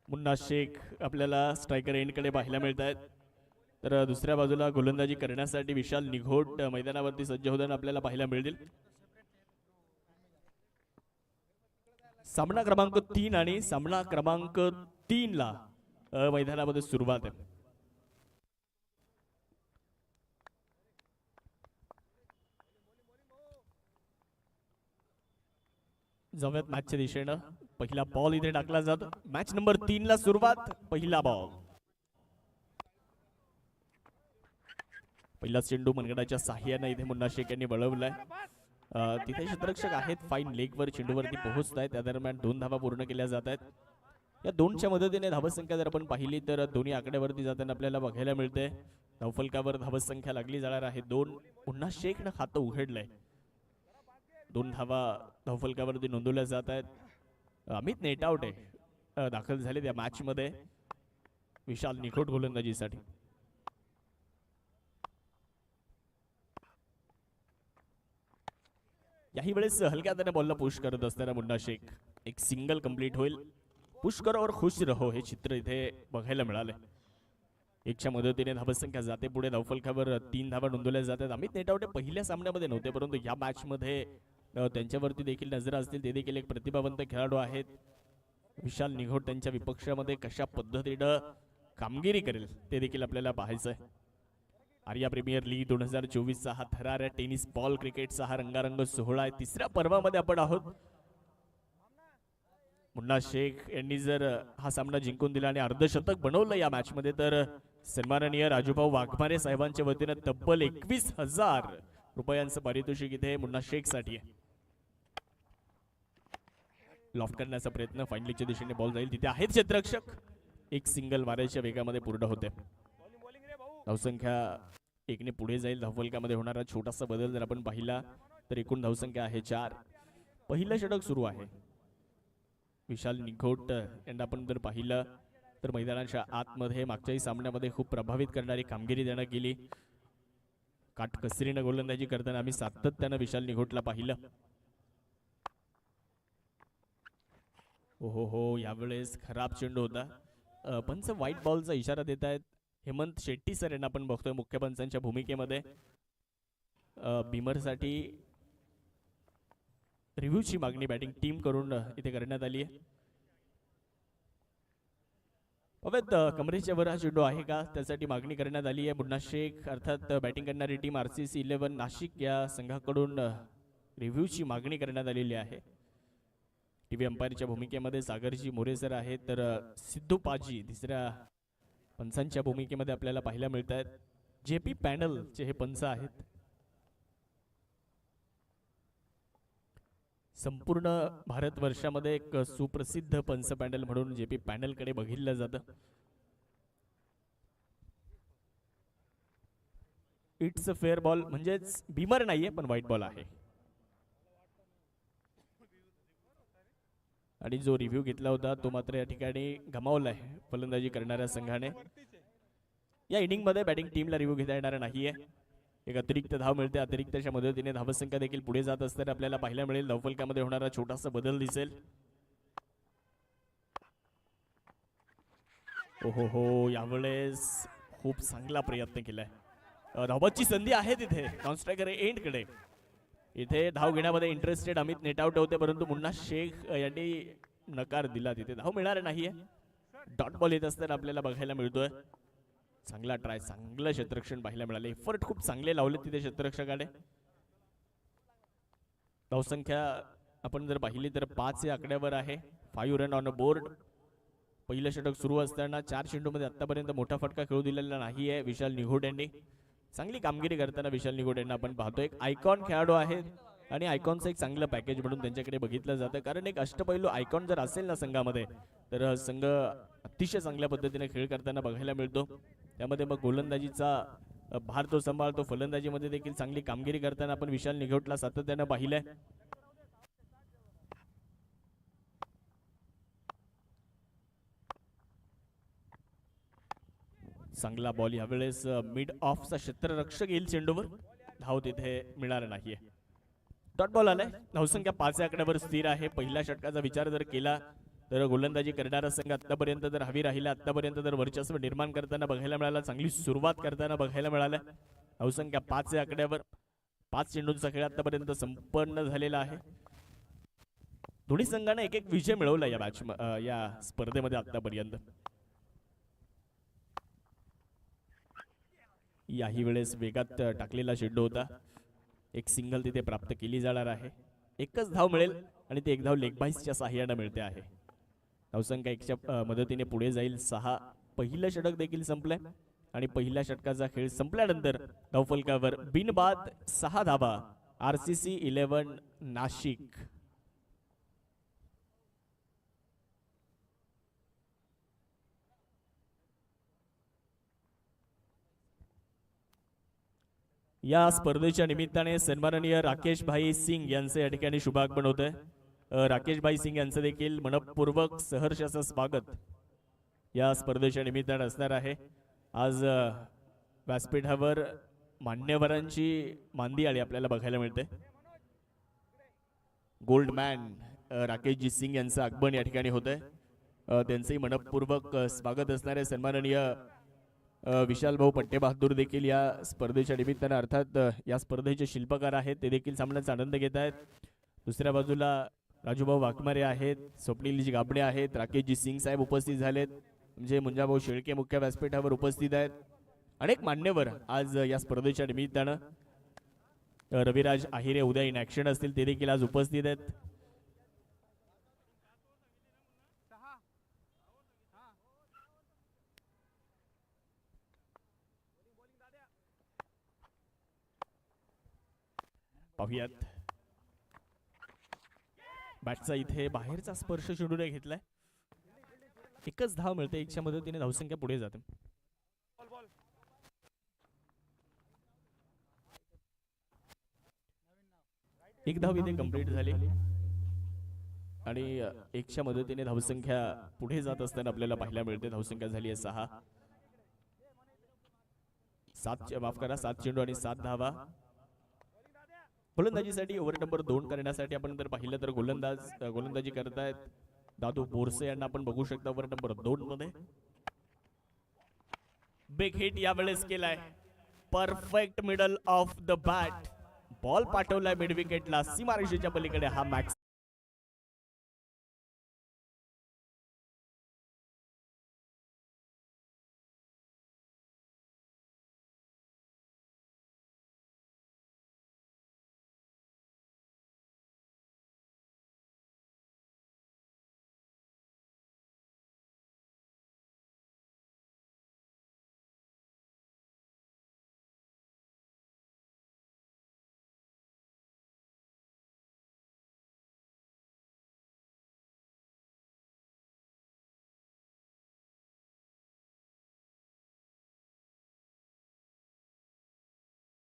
मुन्ना शेख आपल्याला स्ट्रायकर एंडकडे पाहायला मिळत आहेत. तर दुसऱ्या बाजूला गोलंदाजी करण्यासाठी विशाल निघोट मैदानावरती सज्ज होताना आपल्याला पाहायला मिळतील. सामना क्रमांक 3 आणि सामना क्रमांक 3 ला मैदानामध्ये सुरुवात आहे. जाऊयात मॅचच्या दिशेनं. पहिला बॉल इथे टाकला जातो. मॅच नंबर 3 ला सुरुवात. पहिला बॉल. पहिला चेंडू मनगडाच्या साह्याने इथे मुन्ना शेख यांनी वळवलाय. तिथे क्षेत्ररक्षक आहेत, फाईन लेगवर चेंडूवरती पोहोचत आहेत. त्या दरम्यान 2 धावा पूर्ण केल्या जात आहेत. या 2च्या मदतीने धावसंख्या जर आपण पाहिली तर दोन्ही आकड्यावरती जाताना आपल्याला बघायला मिळते. धावफलकावर धावसंख्या लागली जाणार आहे 2. मुन्ना शेखनं खातं उघडलंय. 2 धावा धावफलकावरती नोंदवल्या जात आहेत. अमित नेटावटे दाखल झाले त्या मॅच मध्ये विशाल निखोट गोलंदाजीसाठी. याही वेळेस हलक्या हाताने बॉलला पुश करत असताना मुन्ना शेख एक सिंगल कंप्लीट होईल. पुश करो और खुश रहो हे चित्र इथे बघायला मिळाले. 1च्या मदतीने धावसंख्या जाते पुढे. धावफलकावर 3 धावा नोंदवल्या जातात. अमित नेटावटे पहिल्या सामन्यामध्ये नव्हते, परंतु या मॅच मध्ये त्यांच्यावरती देखील नजर असतील. ते देखील एक प्रतिभावंत खेळाडू आहेत. विशाल निघोट त्यांच्या विपक्षामध्ये कशा पद्धतीनं कामगिरी करेल ते देखील आपल्याला पाहायचं आहे. आर्या प्रीमियर लीग 2024चा हा थरार आहे. टेनिस बॉल क्रिकेटचा हा रंगारंग सोहळा आहे. 3ऱ्या पर्वामध्ये आपण आहोत. मुन्ना शेख यांनी जर हा सामना जिंकून दिला आणि अर्धशतक बनवलं या मॅच मध्ये तर सन्माननीय राजूभाऊ वाघमारे साहेबांच्या वतीने तब्बल 21,000 रुपयांचं पारितोषिक इथे मुन्ना शेख साठी आहे. लॉफ्ट करण्याचा प्रयत्न, फायनलीच्या दिशेने बॉल जाईल. तिथे आहेत क्षेत्ररक्षक. एक सिंगल मारायच्या वेगामध्ये पूर्ण होते. धावसंख्या 1ने पुढे जाईल. धावफलकामध्ये होणारा छोटासा बदल जर आपण पाहिला तर एकूण धावसंख्या आहे 4. पहिलं षटक सुरू आहे. विशाल निघोट यांना आपण जर पाहिलं तर मैदानाच्या आतमध्ये मागच्याही सामन्यामध्ये खूप प्रभावित करणारी कामगिरी त्यानं केली. काटकसरीनं गोलंदाजी करताना आम्ही सातत्यानं विशाल निघोटला पाहिलं. हो यावेळेस खराब चेंडू होता. पंच व्हाईट बॉलचा इशारा देत आहेत. हेमंत शेट्टी सर यांना आपण बघतोय मुख्य पंचांच्या भूमिकेमध्ये. भीमरसाठी रिव्ह्यूची मागणी बॅटिंग टीम करून इथे करण्यात आली आहे. कमरेच्या वर हा चेंडू आहे का त्यासाठी मागणी करण्यात आली आहे. मुन्ना शेख अर्थात बॅटिंग करणारी टीम RCC 11 नाशिक या संघाकडून रिव्ह्यूची मागणी करण्यात आलेली आहे. टीव्ही अंपायरच्या भूमिकेमध्ये सागरजी मोरे सर आहेत तर सिद्धू पाजी 3ऱ्या पंचांच्या भूमिकेमध्ये आपल्याला पाहायला मिळत आहेत. JP पॅनलचे हे पंच आहेत. संपूर्ण भारतवर्षामध्ये एक सुप्रसिद्ध पंच पॅनल म्हणून JP पॅनल कडे बघितलं जातं. इट्स अ फेअर बॉल म्हणजेच बीमर नाहीये पण व्हाईट बॉल आहे. आणि जो रिव्ह्यू घेतला होता तो मात्र या ठिकाणी गमावलाय फलंदाजी करणाऱ्या संघाने. या इनिंग मध्ये बॅटिंग टीमला रिव्ह्यू घेता येणार नाहीये. एक अतिरिक्त धाव मिळते. अतिरिक्तच्या मदतीने धावसंख्या देखील पुढे जात असताना आपल्याला पाहायला मिळेल. धावफलकामध्ये होणारा छोटासा बदल दिसेल. हो यावेळेस खूप चांगला प्रयत्न केलाय. धावाची संधी आहे तिथे नॉन स्ट्रायकर एंड कडे. इथे धाव घेण्यामध्ये इंटरेस्टेड अमित नेटावटे होते परंतु मुन्ना शेख यांनी नकार दिला. तिथे धाव मिळणार नाहीये. डॉट बॉल येत असताना आपल्याला बघायला मिळतोय. चांगला ट्राय, चांगलं क्षेत्ररक्षण पाहायला मिळाले. एफर्ट खूप चांगले लावले तिथे क्षेत्ररक्षकाने. धावसंख्या आपण जर पाहिली तर 5 या आकड्यावर आहे. 5 रन ऑन अ बोर्ड. पहिलं षटक सुरू असताना 4 चेंडूमध्ये आतापर्यंत मोठा फटका खेळू दिलेला नाहीये विशाल निघोट यांनी. चांगली कामगिरी करताना विशाल निघोट यांना आपण पाहतो. एक आयकॉन खेळाडू आहे आणि आयकॉनचं एक चांगलं पॅकेज म्हणून त्यांच्याकडे बघितलं जातं. कारण एक अष्टपैलू आयकॉन जर असेल ना संघामध्ये तर संघ अतिशय चांगल्या पद्धतीने खेळ करताना बघायला मिळतो. त्यामध्ये मग गोलंदाजीचा भार तो सांभाळतो. फलंदाजीमध्ये देखील चांगली कामगिरी करताना आपण विशाल निघोटला सातत्यानं पाहिलंय. चांगला बॉल यावेळेस मिड ऑफचा क्षेत्ररक्षक येईल चेंडूवर. धाव तिथे मिळणार नाहीये. डॉट बॉल आलाय. धावसंख्या 5 या आकड्यावर स्थिर आहे. पहिल्या षटकाचा विचार जर केला तर गोलंदाजी करणारा संघ आतापर्यंत जर हवी राहिला, आतापर्यंत जर वर्चस्व निर्माण करताना बघायला मिळाला, चांगली सुरुवात करताना बघायला मिळाल्या. धावसंख्या 5 या आकड्यावर 5 चेंडूंचा खेळ आतापर्यंत संपन्न झालेला आहे. दोन्ही संघाने एक एक विजय मिळवला या मॅच या स्पर्धेमध्ये आतापर्यंत. याही वेळेस वेगात टाकलेला चेंडू होता. एक सिंगल तिथे प्राप्त केली जाणार आहे. एकच धाव मिळेल आणि ते एक धाव लेग बाईसच्या सहाय्याने मिळते आहे. धावसंख्या 1च्या मदतीने पुढे जाईल. 6 पहिलं षटक देखील संपलंय आणि पहिल्या षटकाचा खेळ संपल्यानंतर धावफलकावर बिनबाद 6 धावा RCC 11 नाशिक. या स्पर्धेच्या निमित्ताने सन्माननीय राकेश भाई सिंग यांचे या ठिकाणी शुभागमन होत आहे. राकेश भाई सिंग यांचं देखील मनपूर्वक सहर्ष असं स्वागत या स्पर्धेच्या निमित्ताने असणार आहे. आज व्यासपीठावर मान्यवरांची मांदी आळी आपल्याला बघायला मिळते. गोल्डमॅन राकेशजी सिंग यांचं आगमन या ठिकाणी होत आहे. त्यांचंही मनपूर्वक स्वागत असणार आहे. सन्माननीय विशाल भाऊ पट्टे बहादूर देखील या स्पर्धेच्या निमित्ताने अर्थात या स्पर्धेचे शिल्पकार आहेत, ते देखील सामन्याचा आनंद घेत आहेत. दुसऱ्या बाजूला राजूभाऊ वाघमारे आहेत, स्वप्नीलजी गाबडे आहेत, राकेशजी सिंग साहेब उपस्थित झालेत, म्हणजे मुंजाभाऊ शेळके मुख्य व्यासपीठावर उपस्थित आहेत. अनेक मान्यवर आज या स्पर्धेच्या निमित्तानं, रविराज आहिरे उद्या इन ॲक्शन असतील, ते देखील आज उपस्थित आहेत. पाहूयात बॅटचा इथे बाहेरचा स्पर्श चेंडूने घेतलाय. एकच धाव मिळते. 1च्या मदतीने धावसंख्या पुढे जाते. एक धाव इथे कंप्लीट झाली आणि 1च्या मदतीने धावसंख्या पुढे जात असताना आपल्याला पाहायला मिळते. धावसंख्या झाली आहे 6. 7 चेंडू आणि 7 धावा. गोलंदाजीसाठी ओव्हर नंबर 2 करण्यासाठी आपण जर पाहिलं तर गोलंदाजी करतायत दादू बोरसे यांना आपण बघू शकता ओव्हर नंबर 2 मध्ये. बिग हिट यावेळेस केलाय. Perfect middle of the bat. Ball पाठवलाय मिड विकेटला, सीमारेषेच्या पलीकडे. हा मॅक्स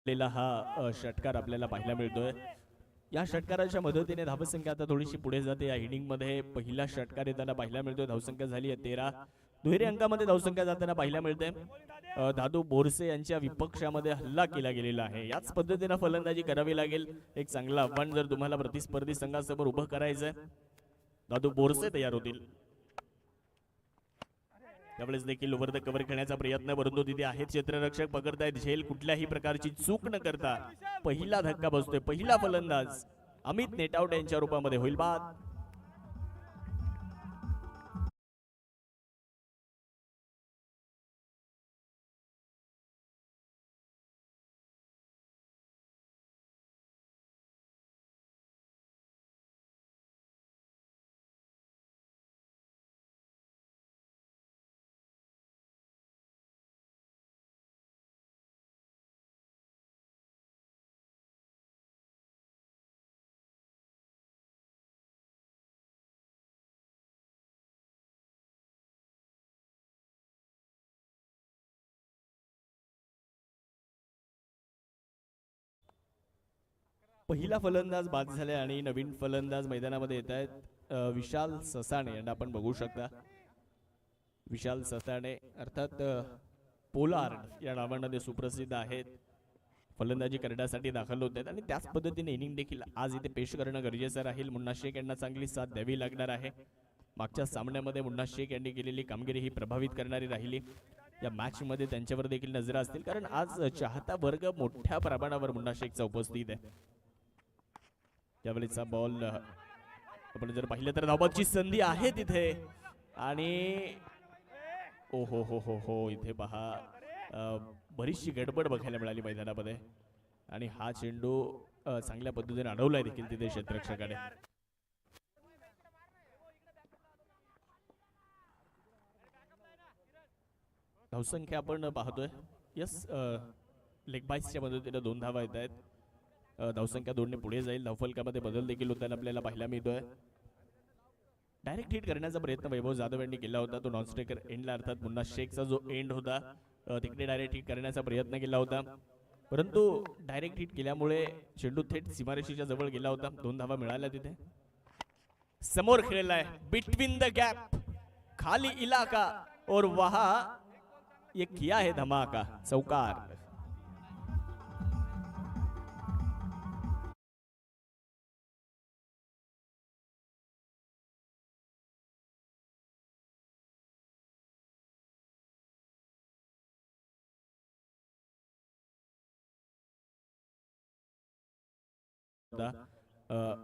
हा षटकार आपल्याला पाहायला मिळतोय. या षटकाराच्या मदतीने धावसंख्या आता थोडीशी पुढे जाते. या इनिंग मध्ये पहिला षटकार येताना पाहायला मिळतोय. धावसंख्या झाली आहे 13. दुहेरी अंकामध्ये धावसंख्या जाताना पाहायला मिळते. दादू बोरसे यांच्या विपक्षामध्ये हल्ला केला गेलेला आहे. याच पद्धतीने फलंदाजी करावी लागेल. एक चांगला आव्हान जर तुम्हाला प्रतिस्पर्धी संघासमोर उभं करायचंय, दादू बोरसे तयार होतील. त्यावेळेस देखील ओव्हर द कव्हर खेळण्याचा प्रयत्न, परंतु तिथे आहेत क्षेत्ररक्षक, पकडतायत झेल. कुठल्याही प्रकारची चूक न करता पहिला धक्का बसतोय. पहिला फलंदाज अमित नेटावटे यांच्या रूपामध्ये होईल बाद. पहिला फलंदाज बाद झाले आणि नवीन फलंदाज मैदानामध्ये येत आहेत. विशाल ससाणे यांना आपण बघू शकता. विशाल ससाणे अर्थात पोलार्ड या नावाने ते सुप्रसिद्ध आहेत. फलंदाजी करण्यासाठी दाखल होत आहेत आणि त्याच पद्धतीने इनिंग देखील आज इथे पेश करणं गरजेचं राहील. मुन्ना शेख यांना चांगली साथ द्यावी लागणार आहे. मागच्या सामन्यामध्ये मुन्ना शेख यांनी केलेली कामगिरी ही प्रभावित करणारी राहिली. या मॅच मध्ये त्यांच्यावर देखील नजरा असतील, कारण आज चाहता वर्ग मोठ्या प्रमाणावर मुन्ना शेखचा उपस्थित आहे. त्यावेळेचा बॉल आपण जर पाहिलं तर धावबाची संधी आहे तिथे, आणि ओ हो हो हो हो इथे पहा बरीचशी गडबड बघायला मिळाली मैदानामध्ये, आणि हा चेंडू चांगल्या पद्धतीने अडवलाय देखील तिथे क्षेत्ररक्षकाने. धावसंख्या आपण पाहतोय, यस लेग बाईसच्या मदतीने 2 धावा येत आहेत. धावसंख्या 2 ने पुढे जाईल. धावफलकामध्ये बदल देखील होताना आपल्याला पाहायला मिळतोय. डायरेक्ट हिट करण्याचा प्रयत्न वैभव जाधव यांनी केला होता, तो नॉनस्ट्रायकर एंडला, अर्थात मुन्ना शेखचा जो एंड होता तिकडे डायरेक्ट हिट करण्याचा प्रयत्न केला होता, परंतु डायरेक्ट हिट केल्यामुळे चेंडू थेट सीमारेषेच्या जवळ गेला होता. 2 धावा मिळाल्या तिथे. समोर खेळलाय बिटवीन द गॅप, खाली इलाका, और वहां ये किया है धमाका, चौकार.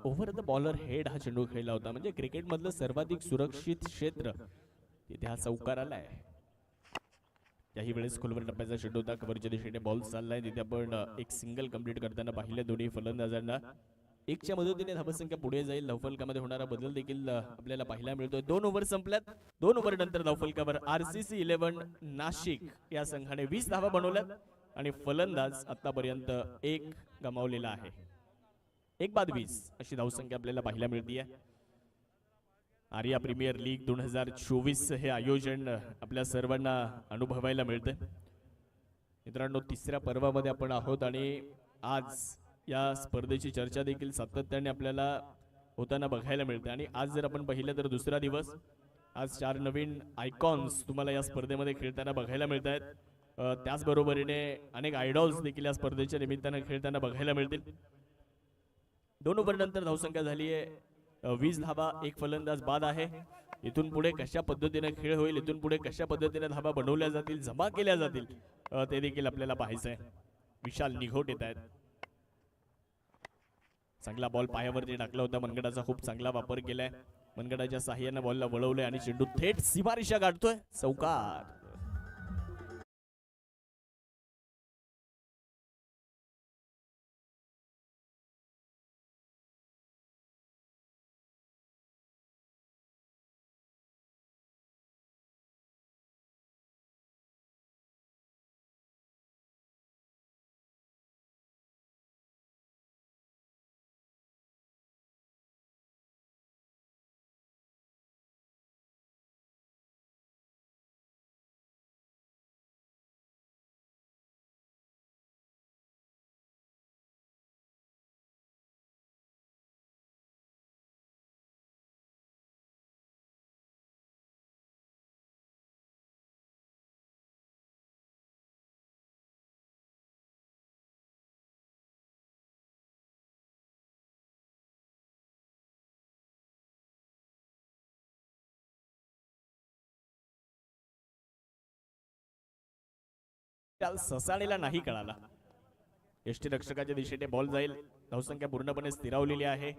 ओव्हर द बॉलर हेड हा चेंडू खेळला होता, म्हणजे क्रिकेट मधलं सर्वाधिक सुरक्षित क्षेत्र तिथे हा चौकार आलाय. याही वेळेस खोलवर टप्प्याचा चेंडू होता, कव्हरच्या दिशेने बॉल चाललाय. तिथे आपण एक सिंगल कंप्लीट करताना पाहिले दोन्ही फलंदाजांना. 1च्या मदतीने धावसंख्या पुढे जाईल. धावफलकामध्ये होणारा बदल देखील आपल्याला पाहायला मिळतोय. 2 ओव्हर संपल्यात. 2 ओव्हर नंतर धावफलकावर RCC 11 नाशिक या संघाने 20 धावा बनवल्यात, आणि फलंदाज आतापर्यंत 1 गमावलेला आहे. 1-20 अशी धावसंख्या आपल्याला पाहायला मिळतीये. आर्या प्रीमियर लीग 2024 हे आयोजन आपल्या सर्वांना अनुभवायला मिळते. मित्रांनो, 3ऱ्या पर्वामध्ये आपण आहोत, आणि आज या स्पर्धेची चर्चा देखील सातत्याने आपल्याला होताना बघायला मिळते. आणि आज जर आपण पाहिलं तर 2रा दिवस. आज 4 नवीन आयकॉन्स तुम्हाला या स्पर्धेमध्ये खेळताना बघायला मिळत आहेत. त्याचबरोबरीने अनेक आयडॉल्स देखील या स्पर्धेच्या निमित्ताने खेळताना बघायला मिळतील. 2 ओव्हर नंतर धावसंख्या झाली आहे 20 धावा. 1 फलंदाज बाद आहे. इथून पुढे कशा पद्धतीने खेळ होईल, इथून पुढे कशा पद्धतीने धावा बनवल्या जातील, जमा केल्या जातील, ते देखील आपल्याला पाहायचं आहे. विशाल निघोट येत आहेत. चांगला बॉल पायावरती टाकला होता. मनगडाचा खूप चांगला वापर केलाय. मनगडाच्या साह्याने बॉलला वळवलंय, आणि चेंडू थेट सीमारेषा गाठतोय, चौकार. ससाणीला नाही कळाला. यष्टीरक्षकाच्या दिशेने बॉल जाईल. धावसंख्या पूर्णपणे स्थिरावलेली आहे.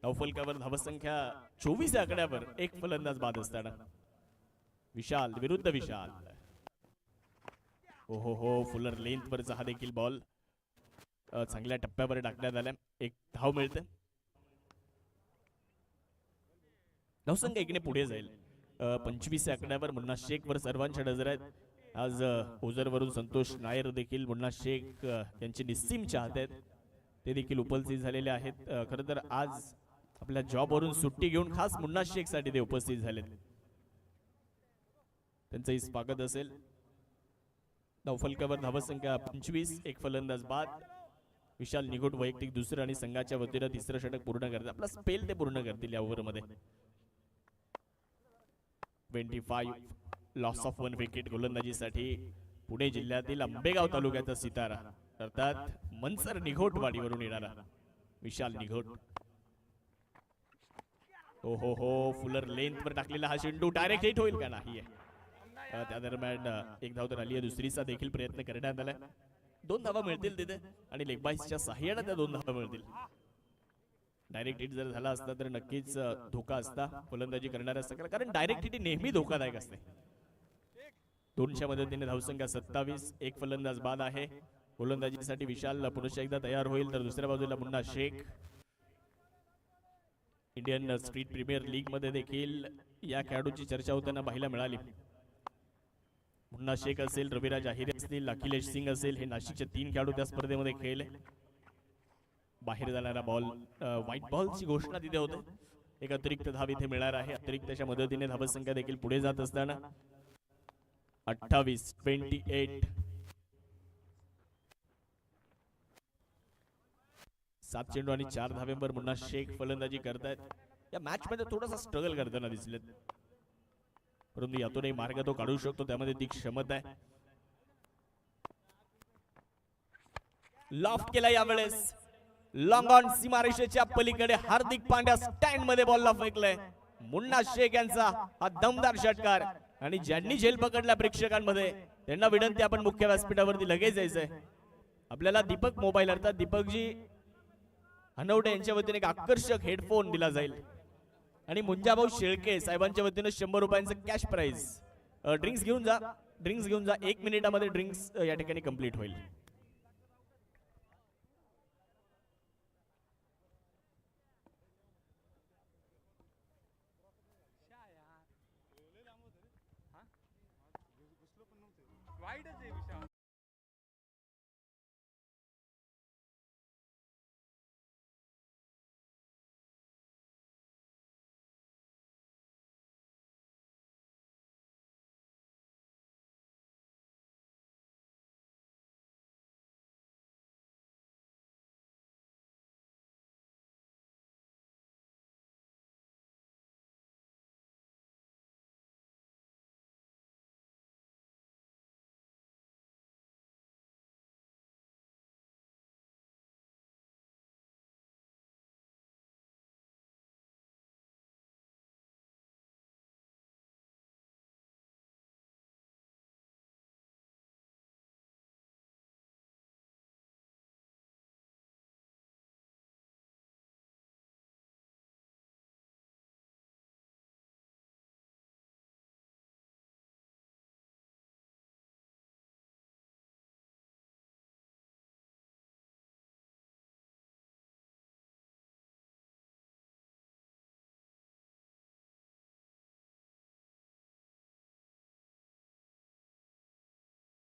धावफलकावर धावसंख्या 24 आकड्यावर 1 फलंदाज बाद असताना विशाल विरुद्ध विशाल. हो हो हो, फुलर लेंथ वरचा हा देखील बॉल चांगल्या टप्प्यावर टाकण्यात आला. 1 धाव मिळते. धावसंख्या 1 ने पुढे जाईल. 25 आकड्यावर मुन्ना शेख वर सर्वांच्या नजर आहेत. आज ओझरवरून संतोष नायर देखील मुन्ना शेख यांचे निस्सीम चाहते आहेत, ते देखील उपस्थित झालेले आहेत. खरं तर आज आपल्या जॉबवरून सुट्टी घेऊन खास मुन्ना शेख साठी ते उपस्थित झालेत. त्यांचंही स्वागत असेल. धावफलकावर धावसंख्या 25, 1 फलंदाज बाद. विशाल निघोट वैयक्तिक 2रं आणि संघाच्या वतीने 3रं षटक पूर्ण करतात. आपला स्पेल ते पूर्ण करतील या ओव्हरमध्ये. 25 लॉस ऑफ 1 विकेट गोलंदाजीसाठी पुणे जिल्ह्यातील आंबेगाव तालुक्याचा सितारा अर्थात मनसर निघोट वाडीवरून येणारा विशाल निघोट. ओ हो फुलर लेंथ वर टाकलेला हा चेंडू डायरेक्ट हिट होईल का नाही त्या दरम्यान एक धाव तर आली आहे, दुसरीचा देखील प्रयत्न करण्यात आलाय. 2 धावा मिळतील तिथे आणि लेग बाईसच्या सहाय्याने त्या 2 धावा मिळतील. डायरेक्ट हिट जर झाला असता तर नक्कीच धोका असता फलंदाजी करणाऱ्या सगळ्या, कारण डायरेक्ट हिट नेहमी धोकादायक असते. 200 मदतीने धावसंख्या 27, एक फलंदाज बाद आहे. गोलंदाजीसाठी विशाल पुन्हा एकदा तयार होईल, तर दुसऱ्या बाजूला Munna Sheikh. Indian street premier league मध्ये देखील या खेळाडूची चर्चा होताना पाहायला मिळाली. मुन्ना शेख असेल, रविराज आहिरे असतील, अखिलेश सिंग असेल, हे नाशिकचे 3 खेळाडू त्या स्पर्धेमध्ये खेळले. बाहेर जाणारा बॉल, व्हाईट बॉलची घोषणा तिथे होते. एक अतिरिक्त धाव इथे मिळणार आहे. अतिरिक्तच्या मदतीने धावसंख्या देखील पुढे जात असताना 28-28. 7 चेंडू आणि 4 धावेंवर मुन्ना शेख फलंदाजी करतायत. या मॅच मध्ये थोडासा स्ट्रगल करताना दिसलेत, परंतु यातूनही मार्ग तो काढू शकतो, त्यामध्ये ती क्षमता आहे. लॉफ्ट केला यावेळेस, लॉंग ऑन सीमारेषेच्या पलीकडे हार्दिक पांड्या स्टँड मध्ये बॉलला फेकलाय. मुन्ना शेख यांचा हा दमदार षटकार, आणि ज्यांनी झेल पकडला प्रेक्षकांमध्ये त्यांना विनंती, आपण मुख्य व्यासपीठावरती लगेच यायचंय. आपल्याला दीपक मोबाईल अर्थात दीपकजी हनवडे यांच्या वतीने एक आकर्षक हेडफोन दिला जाईल, आणि मुंजाभाऊ शेळके साहेबांच्या वतीने 100 रुपयांचं कॅश प्राइज. ड्रिंक्स घेऊन जा, 1 मिनिटामध्ये ड्रिंक्स या ठिकाणी कंप्लीट होईल.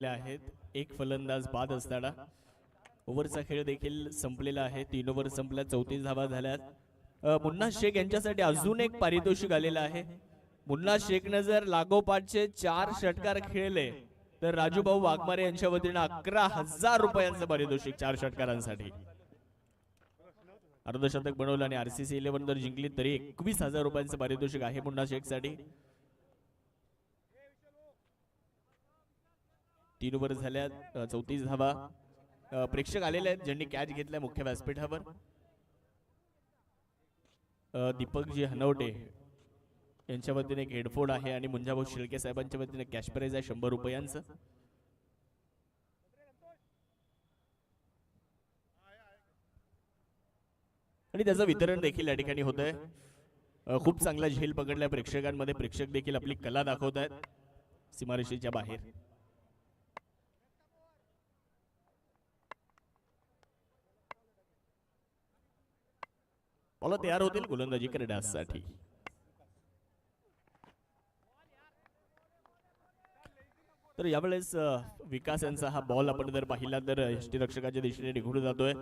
आहेत. एक फलंदाज बाद असताना ओव्हरचा खेळ देखील संपलेला आहे. 3 ओव्हर संपल्या, 34 धावा झाल्यात. मुन्ना शेख यांच्यासाठी अजून एक पारितोषिक आलेलं आहे. मुन्ना शेखने जर लागोपाठचे 4 षटकार खेळले तर राजूभाऊ वाघमारे यांच्या वतीने 11,000 रुपयांचं पारितोषिक 4 षटकारांसाठी. अर्धशतक बनवलं आणि RCC 11 जर जिंकली तरी 21,000 रुपयांचं पारितोषिक आहे मुन्ना शेख साठी. 3 ओव्हर झाल्यात, 34 धावा. प्रेक्षक आलेले आहेत ज्यांनी कॅच घेतलाय मुख्य व्यासपीठावर. दीपकजी हनवटे यांच्या वतीने एक हेडफोन आहे, आणि मुंजाभाऊ शेळके साहेबांच्या वतीने कॅश प्राइज आहे 100 रुपयांचं. आणि त्याचं वितरण देखील या ठिकाणी होत आहे. खूप चांगला झेल पकडल्या प्रेक्षकांमध्ये. प्रेक्षक देखील आपली कला दाखवत आहेत सीमारेषेच्या बाहेर. बॉल तयार होतील गोलंदाजी करण्यासाठी. तर यावेळेस विकास यांचा हा बॉल आपण जर पाहिला तर यष्टीरक्षकाच्या दिशेने निघून जातोय.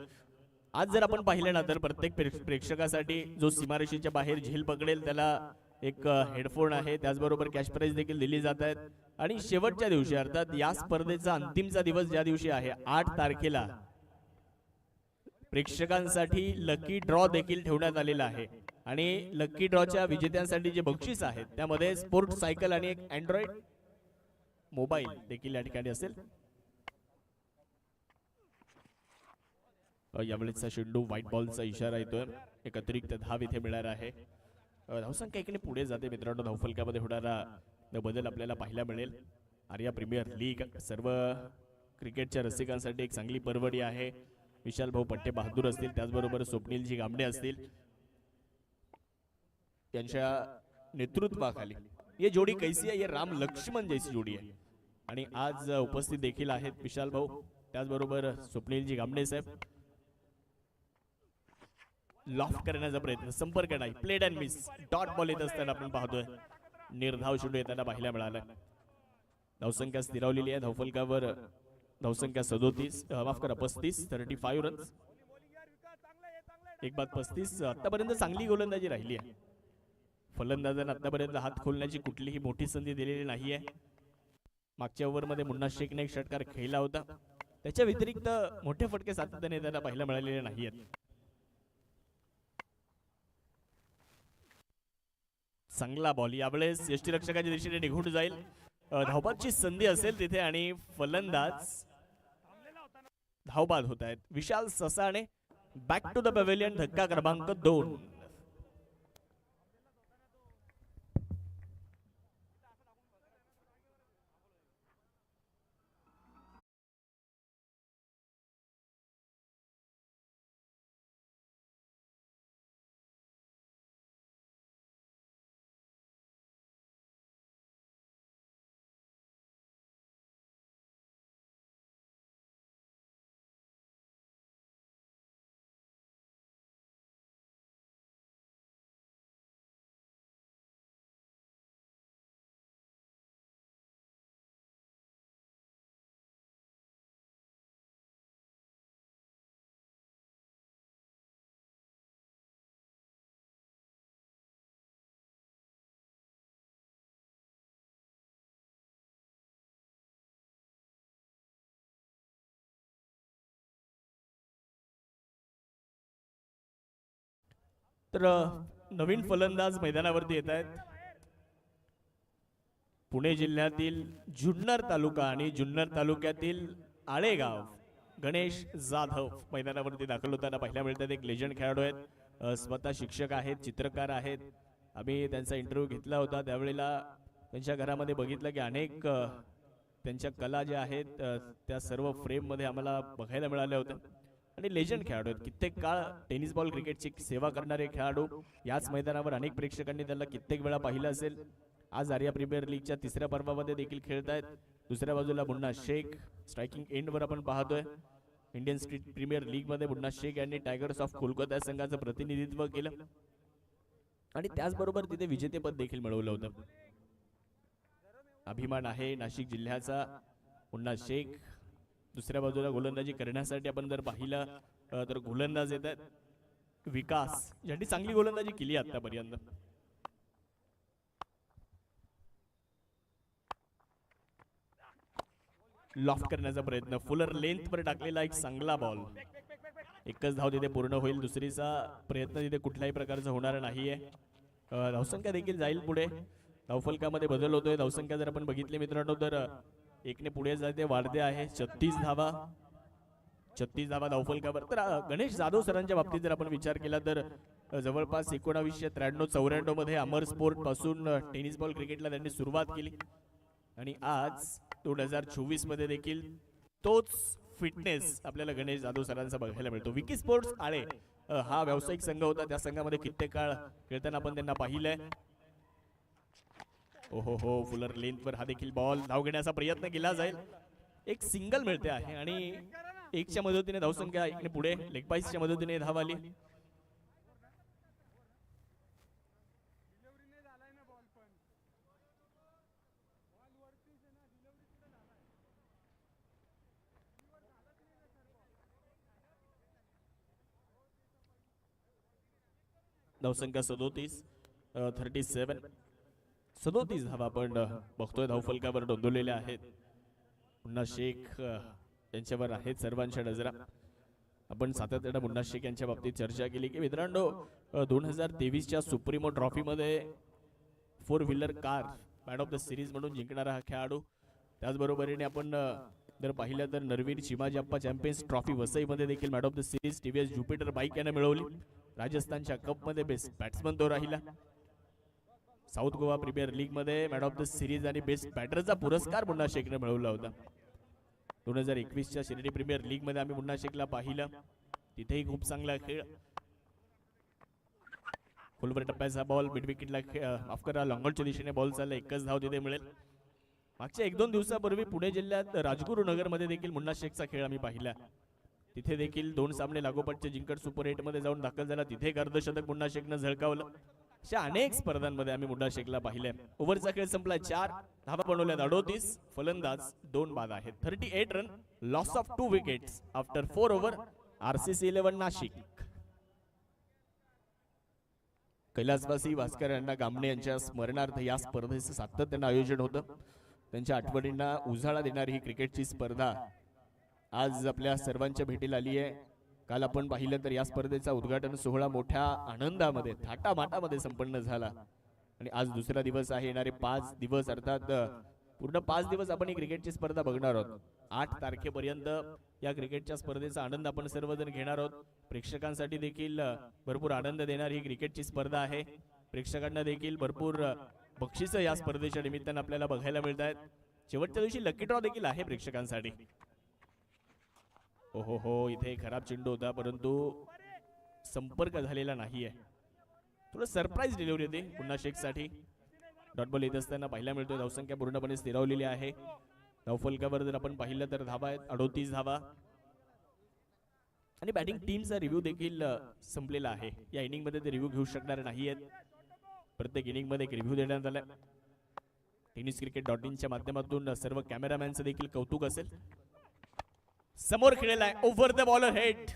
आज जर आपण पाहिलं ना तर प्रत्येक प्रेक्षकासाठी जो सीमारेषेच्या बाहेर झेल पकडेल त्याला एक हेडफोन आहे, त्याचबरोबर कॅश प्राइज देखील दिली जात आहेत. आणि शेवटच्या दिवशी अर्थात या स्पर्धेचा अंतिमचा दिवस ज्या दिवशी आहे 8 तारखेला प्रेक्षकांसाठी लकी ड्रॉ देखील ठेवण्यात आलेला आहे. आणि लकी ड्रॉच्या विजेत्यांसाठी जे बक्षीस आहेत त्यामध्ये स्पोर्ट सायकल आणि एक अँड्रॉइड मोबाईल देखील या ठिकाणी असेल. यावेळेचा चेंडू व्हाईट बॉलचा इशारा येतोय. एक अतिरिक्त धाव इथे मिळणार आहे. धावसंख्या एकीने पुढे जाते मित्रांनो. धावफलकामध्ये होणारा बदल आपल्याला पाहायला मिळेल. आर्या प्रीमियर लीग सर्व क्रिकेटच्या रसिकांसाठी एक चांगली पर्वणी आहे. विशाल भाऊ पट्टे बहादूर असतील, त्याचबरोबर स्वप्नीलजी गामडे असतील, त्यांच्या नेतृत्वाखाली ये जोडी कैसी आहे, ये राम लक्ष्मण जैसी जोडी आहे. आणि आज उपस्थित देखील आहेत विशाल भाऊ, त्याचबरोबर स्वप्नीलजी गामडे साहेब. लॉफ्ट करण्याचा प्रयत्न, संपर्क नाही, played and miss, dot ball येत असताना आपण पाहतोय निर्धाव चेंडू येताना पाहायला मिळाला. धावसंख्या स्थिरावलेली आहे धावफलकावर. धावसंख्या 37, माफ करा 35, 35 रन्स. एक बाद 35. आतापर्यंत चांगली गोलंदाजी राहिली आहे. फलंदाजांना आतापर्यंत हात खोलण्याची कुठलीही मोठी संधी दिलेली नाहीये. मागच्या ओव्हरमध्ये मुन्ना शेखने एक षटकार खेळला होता. त्याच्या व्यतिरिक्त मोठे फटके सातत्याने त्यांना पाहायला मिळालेले नाहीयेत. चांगला बॉल यावेळेस यष्टीरक्षकाच्या दिशेने निघून जाईल. धावबादची संधी असेल तिथे आणि फलंदाज धावबाद होत आहेत. विशाल Sasane back to the pavilion, धक्का क्रमांक 2. तर नवीन फलंदाज मैदानावरती येत आहेत. पुणे जिल्ह्यातील जुन्नर तालुका आणि जुन्नर तालुक्यातील आळेगाव गणेश जाधव मैदानावरती दाखल होताना पाहायला मिळतात. एक लेजंड खेळाडू आहेत, स्वतः शिक्षक आहेत, चित्रकार आहेत. आम्ही त्यांचा इंटरव्ह्यू घेतला होता, त्यावेळेला त्यांच्या घरामध्ये बघितलं की अनेक त्यांच्या कला ज्या आहेत त्या सर्व फ्रेममध्ये आम्हाला बघायला मिळाल्या होत्या. आणि लेजंड खेळाडू आहेत, कित्येक काळ टेनिस बॉल क्रिकेटची सेवा करणारे खेळाडू. याच मैदानावर अनेक प्रेक्षकांनी त्यांना कित्येक वेळा पाहिलं असेल. आज आर्या प्रीमियर लीगच्या 3ऱ्या पर्वामध्ये देखील खेळत आहेत. दुसऱ्या बाजूला मुन्ना शेख स्ट्रायकिंग एंडवर आपण पाहतोय. इंडियन स्ट्रीट प्रीमियर लीग मध्ये मुन्ना शेख यांनी टायगर्स ऑफ कोलकाता संघाचं प्रतिनिधित्व केलं आणि त्याचबरोबर तिथे विजेतेपद देखील मिळवलं होतं. अभिमान आहे नाशिक जिल्ह्याचा. मुन्ना शेख दुसऱ्या बाजूला गोलंदाजी करण्यासाठी आपण जर पाहिलं तर गोलंदाज येत आहेत विकास, ज्यांनी चांगली गोलंदाजी केली आतापर्यंत. लॉफ्ट करण्याचा प्रयत्न, फुलर लेंथ वर टाकलेला एक चांगला बॉल. एकच धाव तिथे पूर्ण होईल, दुसरीचा प्रयत्न तिथे कुठल्याही प्रकारचा होणार नाहीये. धावसंख्या देखील जाईल पुढे. धावफलकामध्ये बदल होतोय. धावसंख्या जर आपण बघितली मित्रांनो तर एकने पुढे जाते, वाढते आहे. 36 धावा, 36 धावा धावफलकावर. तर गणेश जाधव सरांच्या बाबतीत जर आपण विचार केला तर जवळपास 1993-94 मध्ये अमर स्पोर्ट पासून टेनिस बॉल क्रिकेटला त्यांनी सुरुवात केली आणि आज 2024 मध्ये देखील तोच फिटनेस आपल्याला गणेश जाधव सरांचा बघायला मिळतो. विकी स्पोर्ट्स आळे हा व्यावसायिक संघ होता, त्या संघामध्ये कित्येक काळ खेळताना आपण त्यांना पाहिलंय. ओहो हो, फुलर लेंथवर हा देखील बॉल. धाव घेण्याचा प्रयत्न केला जाईल, एक सिंगल मिळते आहे आणि 1च्या मदतीने धावसंख्या इकडे पुढे. लेग बाईसच्या मदतीने धाव आली. धावसंख्या 37 धावा आपण बघतोय धावफलकावर नोंदवलेल्या आहेत. मुन्ना शेख यांच्यावर आहेत सर्वांच्या नजरा. आपण सातत्याने मुन्ना शेख यांच्या बाबतीत चर्चा केली की मित्रांनो 2023च्या सुप्रीमो ट्रॉफीमध्ये 4 wheeler car man of the series म्हणून जिंकणारा हा खेळाडू. त्याचबरोबरीने आपण जर पाहिलं तर नरवीर चिमाजीप्पा चॅम्पियन्स ट्रॉफी वसईमध्ये देखील man of the series TVS Jupiter bike याने मिळवली. राजस्थानच्या कपमध्ये बेस्ट बॅट्समन तो राहिला. साऊथ गोवा प्रीमियर लीग मध्ये मॅन ऑफ द सिरीज आणि बेस्ट बॅटरचा पुरस्कार मुन्ना शेखने मिळवला होता. 2021च्या शिर्डी प्रीमियर लीग मध्ये आम्ही मुन्ना शेखला पाहिलं, तिथेही खूप चांगला खेळ. खोलवर टप्प्याचा बॉल मिड विकेटला माफ करा लॉंगॉनच्या दिशेने बॉल चालला, एकच धाव तिथे मिळेल. मागच्या 1-2 दिवसापूर्वी पुणे जिल्ह्यात राजगुरुनगर मध्ये देखील मुन्ना शेखचा खेळ आम्ही पाहिला. तिथे देखील 2 सामने लागोपाठचे जिंकत सुपर 8 मध्ये जाऊन दाखल झाला. तिथे एक अर्धशतक मुन्ना शेखनं झळकावलं. अशा अनेक स्पर्धांमध्ये आम्ही मुन्ना शेखला पाहिलंय. ओव्हरचा खेळ संपला, 4 धावा बनवल्यात 38, फलंदाज 2 बाद आहेत. 38 run, loss of 2 wickets after 4 over. RCC 11 Nashik. कैलासवासी भास्कर यांना गामणे यांच्या स्मरणार्थ या स्पर्धेचं सातत्यानं आयोजन होतं. त्यांच्या आठवणींना उजाळा देणारी ही क्रिकेटची स्पर्धा आज आपल्या सर्वांच्या भेटीला आली आहे. काल आपण पाहिलं तर या स्पर्धेचा उद्घाटन सोहळा मोठ्या आनंदामध्ये थाटामाटामध्ये संपन्न झाला आणि आज दुसरा दिवस आहे. येणारे 5 दिवस अर्थात पूर्ण 5 दिवस आपण ही क्रिकेटची स्पर्धा बघणार आहोत. 8 तारखेपर्यंत या क्रिकेटच्या स्पर्धेचा आनंद आपण सर्वजण घेणार आहोत. प्रेक्षकांसाठी देखील भरपूर आनंद देणारी ही क्रिकेटची स्पर्धा आहे. प्रेक्षकांना देखील भरपूर बक्षिसं या स्पर्धेच्या निमित्तानं आपल्याला बघायला मिळत आहेत. शेवटच्या दिवशी लकी ड्रॉ देखील आहे प्रेक्षकांसाठी. हो, इथे खराब चेंडू होता परंतु संपर्क झालेला नाहीये. थोडं सरप्राईज डिलिव्हरी होती मुन्ना शेखसाठी. डॉट बॉल येत असताना पाहायला मिळतोय धावसंख्या पूर्णपणे स्थिरावलेली आहे. धावफलकावर जर आपण पाहिलं तर धावा आहेत 38 धावा आणि बॅटिंग टीमचा रिव्ह्यू देखील संपलेला आहे. या इनिंग मध्ये ते रिव्ह्यू घेऊ शकणार नाही आहेत. प्रत्येक इनिंग मध्ये एक रिव्ह्यू देण्यात आलाय. टेनिस क्रिकेट .inच्या माध्यमातून सर्व कॅमेरामॅनचं देखील कौतुक असेल. समोर खेळलेला आहे, over the bowler head,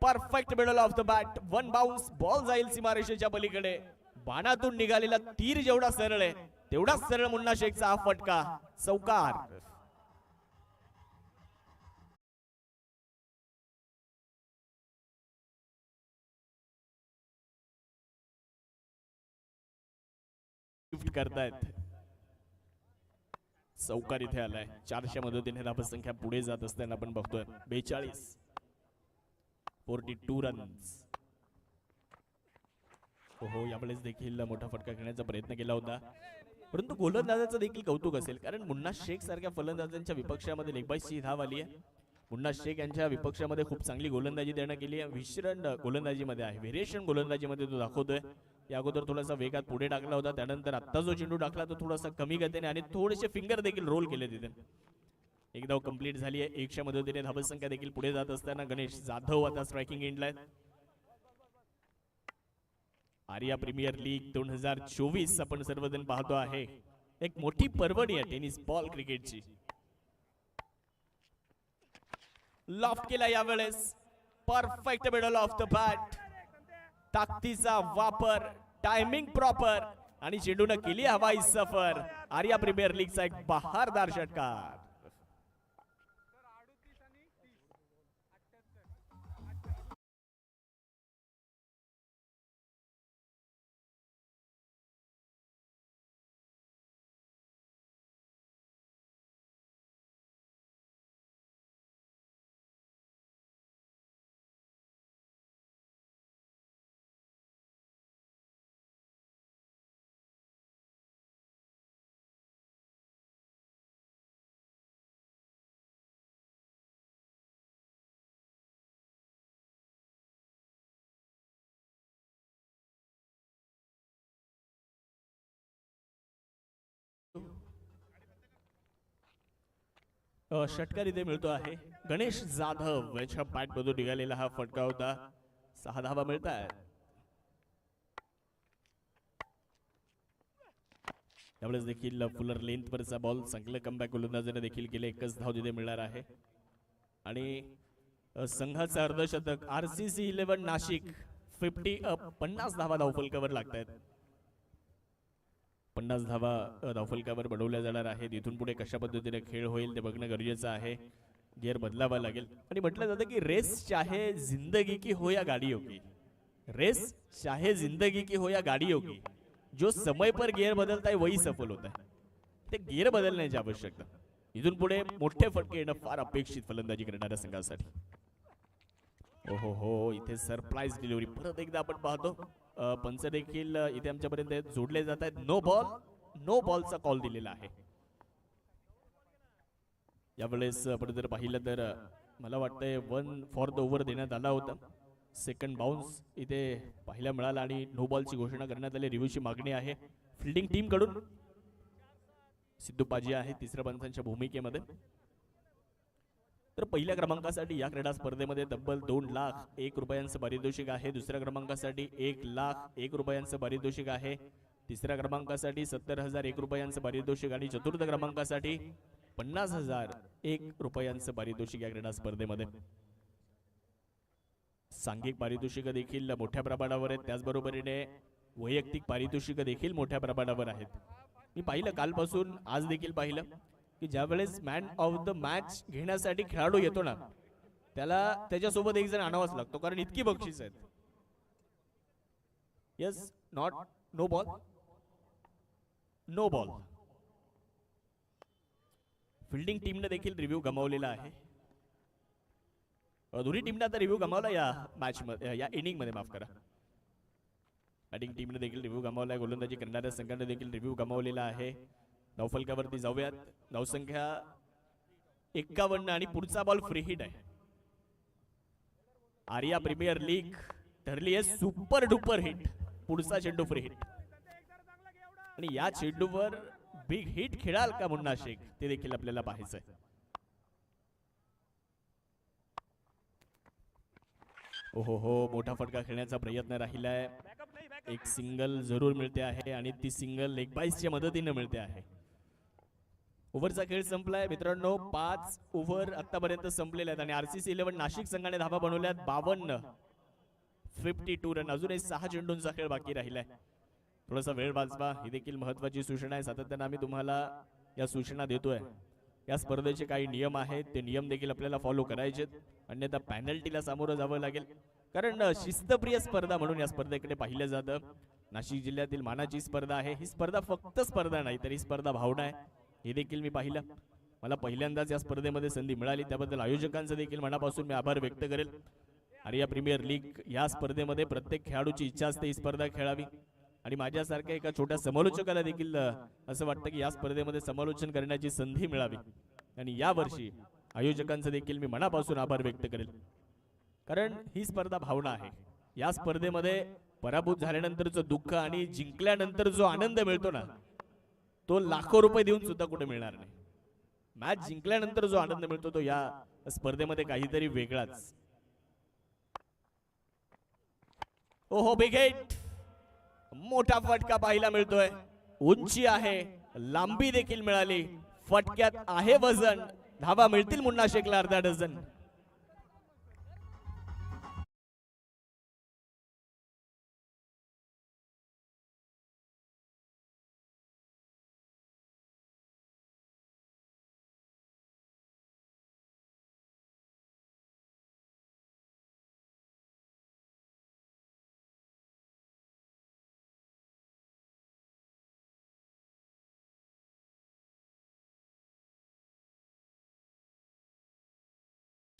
perfect middle of the bat, 1 bounce, ball जाईल सीमारेषेच्या पलीकडे. बाणातून निघालेला तीर जेवढा सरळ आहे तेवढा सरळ मुन्ना शेखचा हा फटका, चौकार. गिफ्ट करतायत. चौकार इथे आलाय. 400 मदतीने धावसंख्या पुढे जात असताना आपण बघतोय 42 रन्स. यावेळेस देखील मोठा फटका खेळण्याचा प्रयत्न केला होता परंतु गोलंदाजाचं देखील कौतुक असेल कारण मुन्ना शेख सारख्या फलंदाजांच्या विपक्षामध्ये लेगबाईची धाव आली आहे. मुन्ना शेख यांच्या विपक्षामध्ये खूप चांगली गोलंदाजी देण्यात केली आहे. विश्रण गोलंदाजीमध्ये आहे, व्हेरिएशन गोलंदाजीमध्ये तो दाखवतोय. या अगोदर थोडासा वेगात पुढे टाकला होता, त्यानंतर आता जो चेंडू टाकला तो थोडासा कमी गतीने आणि थोडेसे फिंगर देखील रोल केले तिथे. एक धाव कंप्लीट झाली आहे. 100 मदतीने धावसंख्या देखील पुढे जात असताना गणेश जाधव आता स्ट्रायकिंग एंडला आहेत. आर्या प्रीमियर लीग 2024 आपण सर्वजण पाहतो आहे. एक मोठी पर्वणी आहे टेनिस बॉल क्रिकेटची. लॉफ्ट केला यावेळेस, perfect middle of the bat, ताकदीचा वापर, टायमिंग प्रॉपर आणि चेंडूने केली हवाई सफर. आर्या प्रीमियर लीगचा एक बहारदार षटकार. षटकार इथे मिळतो आहे. गणेश जाधव याच्या बॅट मधून निघालेला हा फटका होता. 6 धावा मिळतात. त्यावेळेस देखील फुलर लेंथ वरचा बॉल चांगलं कमबॅक गोलंदाजाने देखील केले. 1च धाव तिथे मिळणार आहे आणि संघाचा अर्धशतक RCC 11 नाशिक 50 धावा धावफलकावर लागतात. 50 धावा धावफलकावर बनवल्या जाणार आहेत. इथून पुढे कशा पद्धतीने खेळ होईल ते बघणं गरजेचं आहे. गिअर बदलावा लागेल आणि म्हटलं जातं की रेस चाहे जिंदगी की हो या गाड़ियों की, रेस चाहे जिंदगी की हो या गाड़ियों की, जो समय पर गिअर बदलता है वही सफल होता है. ते गिअर बदलण्याची आवश्यकता. इथून पुढे मोठे फटके येणं फार अपेक्षित फलंदाजी करणाऱ्या संघासाठी. इथे सरप्राईज डिलिव्हरी परत एकदा आपण पाहतो. पंच देखील इथे आमच्यापर्यंत जोडले जात आहेत. नो बॉलचा कॉल दिलेला आहे. यावेळेस आपण जर पाहिलं तर मला वाटतंय 1 फॉर द ओव्हर देण्यात आला होता. सेकंड बाउन्स इथे पाहायला मिळाला आणि नो बॉलची घोषणा करण्यात आली. रिव्ह्यूची मागणी आहे फिल्डिंग टीम कडून. सिद्धू पाजी आहे तिसऱ्या पंचांच्या भूमिकेमध्ये. तर पहिल्या क्रमांकासाठी या क्रीडा स्पर्धेमध्ये तब्बल 2,01,000 रुपयांचं पारितोषिक आहे. दुसऱ्या क्रमांकासाठी 1,01,000 रुपयांचं पारितोषिक आहे. तिसऱ्या क्रमांकासाठी 70,001 रुपयांचं पारितोषिक आणि चतुर्थ क्रमांकासाठी 50,001 रुपयांचं पारितोषिक या क्रीडा स्पर्धेमध्ये. सांघिक पारितोषिक देखील मोठ्या प्रमाणावर आहेत. त्याचबरोबरीने वैयक्तिक पारितोषिक देखील मोठ्या प्रमाणावर आहेत. मी पाहिलं कालपासून आज देखील पाहिलं की ज्यावेळेस मॅन ऑफ द मॅच घेण्यासाठी खेळाडू येतो ना त्याला त्याच्यासोबत एक जण आणावाच लागतो कारण इतकी बक्षीस आहेत. Yes not know ball. Fielding टीमने देखील रिव्ह्यू गमावलेला आहे. दोन्ही टीमने आता रिव्ह्यू गमावला या मॅच मध्ये, या इनिंग मध्ये माफ करा. बॅटिंग टीमने देखील रिव्ह्यू गमावला आहे. गोलंदाजी करणाऱ्या संघाने देखील रिव्ह्यू गमावलेला आहे. धावफलकावरती जाऊयात. धावसंख्या 51 आणि पुढचा बॉल फ्री हिट आहे. आर्या प्रीमियर लीग ठरली आहे सुपर डुपर हिट. पुढचा चेंडू फ्री हिट आणि या चेंडूवर बिग हिट खेळाल का मुन्ना शेख ते देखील आपल्याला पाहायचंय. ओहो मोठा फटका खेळण्याचा प्रयत्न राहिलाय. एक सिंगल जरूर मिळते आहे आणि ती सिंगल लेग बाईसच्या मदतीने मिळते आहे. ओव्हरचा खेळ संपलाय मित्रांनो. 5 ओव्हर आतापर्यंत संपलेले आहेत आणि आरसीसी 11 नाशिक संघाने धावा बनवल्यात 52 रन. अजूनही 6 चेंडूंचा खेळ बाकी राहिलाय. थोडासा वेळ वाचवा ही देखील महत्वाची सूचना आहे. सातत्याने आम्ही तुम्हाला या सूचना देतोय. या स्पर्धेचे काही नियम आहेत ते नियम देखील आपल्याला फॉलो करायचे, अन्यथा पॅनल्टीला सामोरं जावं लागेल. कारण शिस्तप्रिय स्पर्धा म्हणून या स्पर्धेकडे पाहिलं जातं. नाशिक जिल्ह्यातील मानाची स्पर्धा आहे. ही स्पर्धा फक्त स्पर्धा नाही तर ही स्पर्धा भावना आहे. हे देखील मी पाहिलं. मला पहिल्यांदाच या स्पर्धेमध्ये संधी मिळाली त्याबद्दल आयोजकांचं देखील मनापासून मी आभार व्यक्त करेल. आणि या प्रीमियर लीग या स्पर्धेमध्ये प्रत्येक खेळाडूची इच्छा असते ही स्पर्धा खेळावी आणि माझ्यासारख्या एका छोट्या समालोचकाला देखील असं वाटतं की या स्पर्धेमध्ये समालोचन करण्याची संधी मिळावी. आणि या वर्षी आयोजकांचं देखील मी मनापासून आभार व्यक्त करेल. कारण ही स्पर्धा भावना आहे. या स्पर्धेमध्ये पराभूत झाल्यानंतरचं दुःख आणि जिंकल्यानंतर जो आनंद मिळतो ना तो लाखो रुपये देऊन सुद्धा कुठे मिळणार नाही. मॅच जिंकल्यानंतर जो आनंद मिळतो तो या स्पर्धेमध्ये काहीतरी वेगळाच. ओहो बिग हिट. मोठा फटका पाहायला मिळतोय. उंची आहे, लांबी देखील मिळाली. फटक्यात आहे वजन. धावा मिळतील मुन्ना शेखला अर्धा डझन.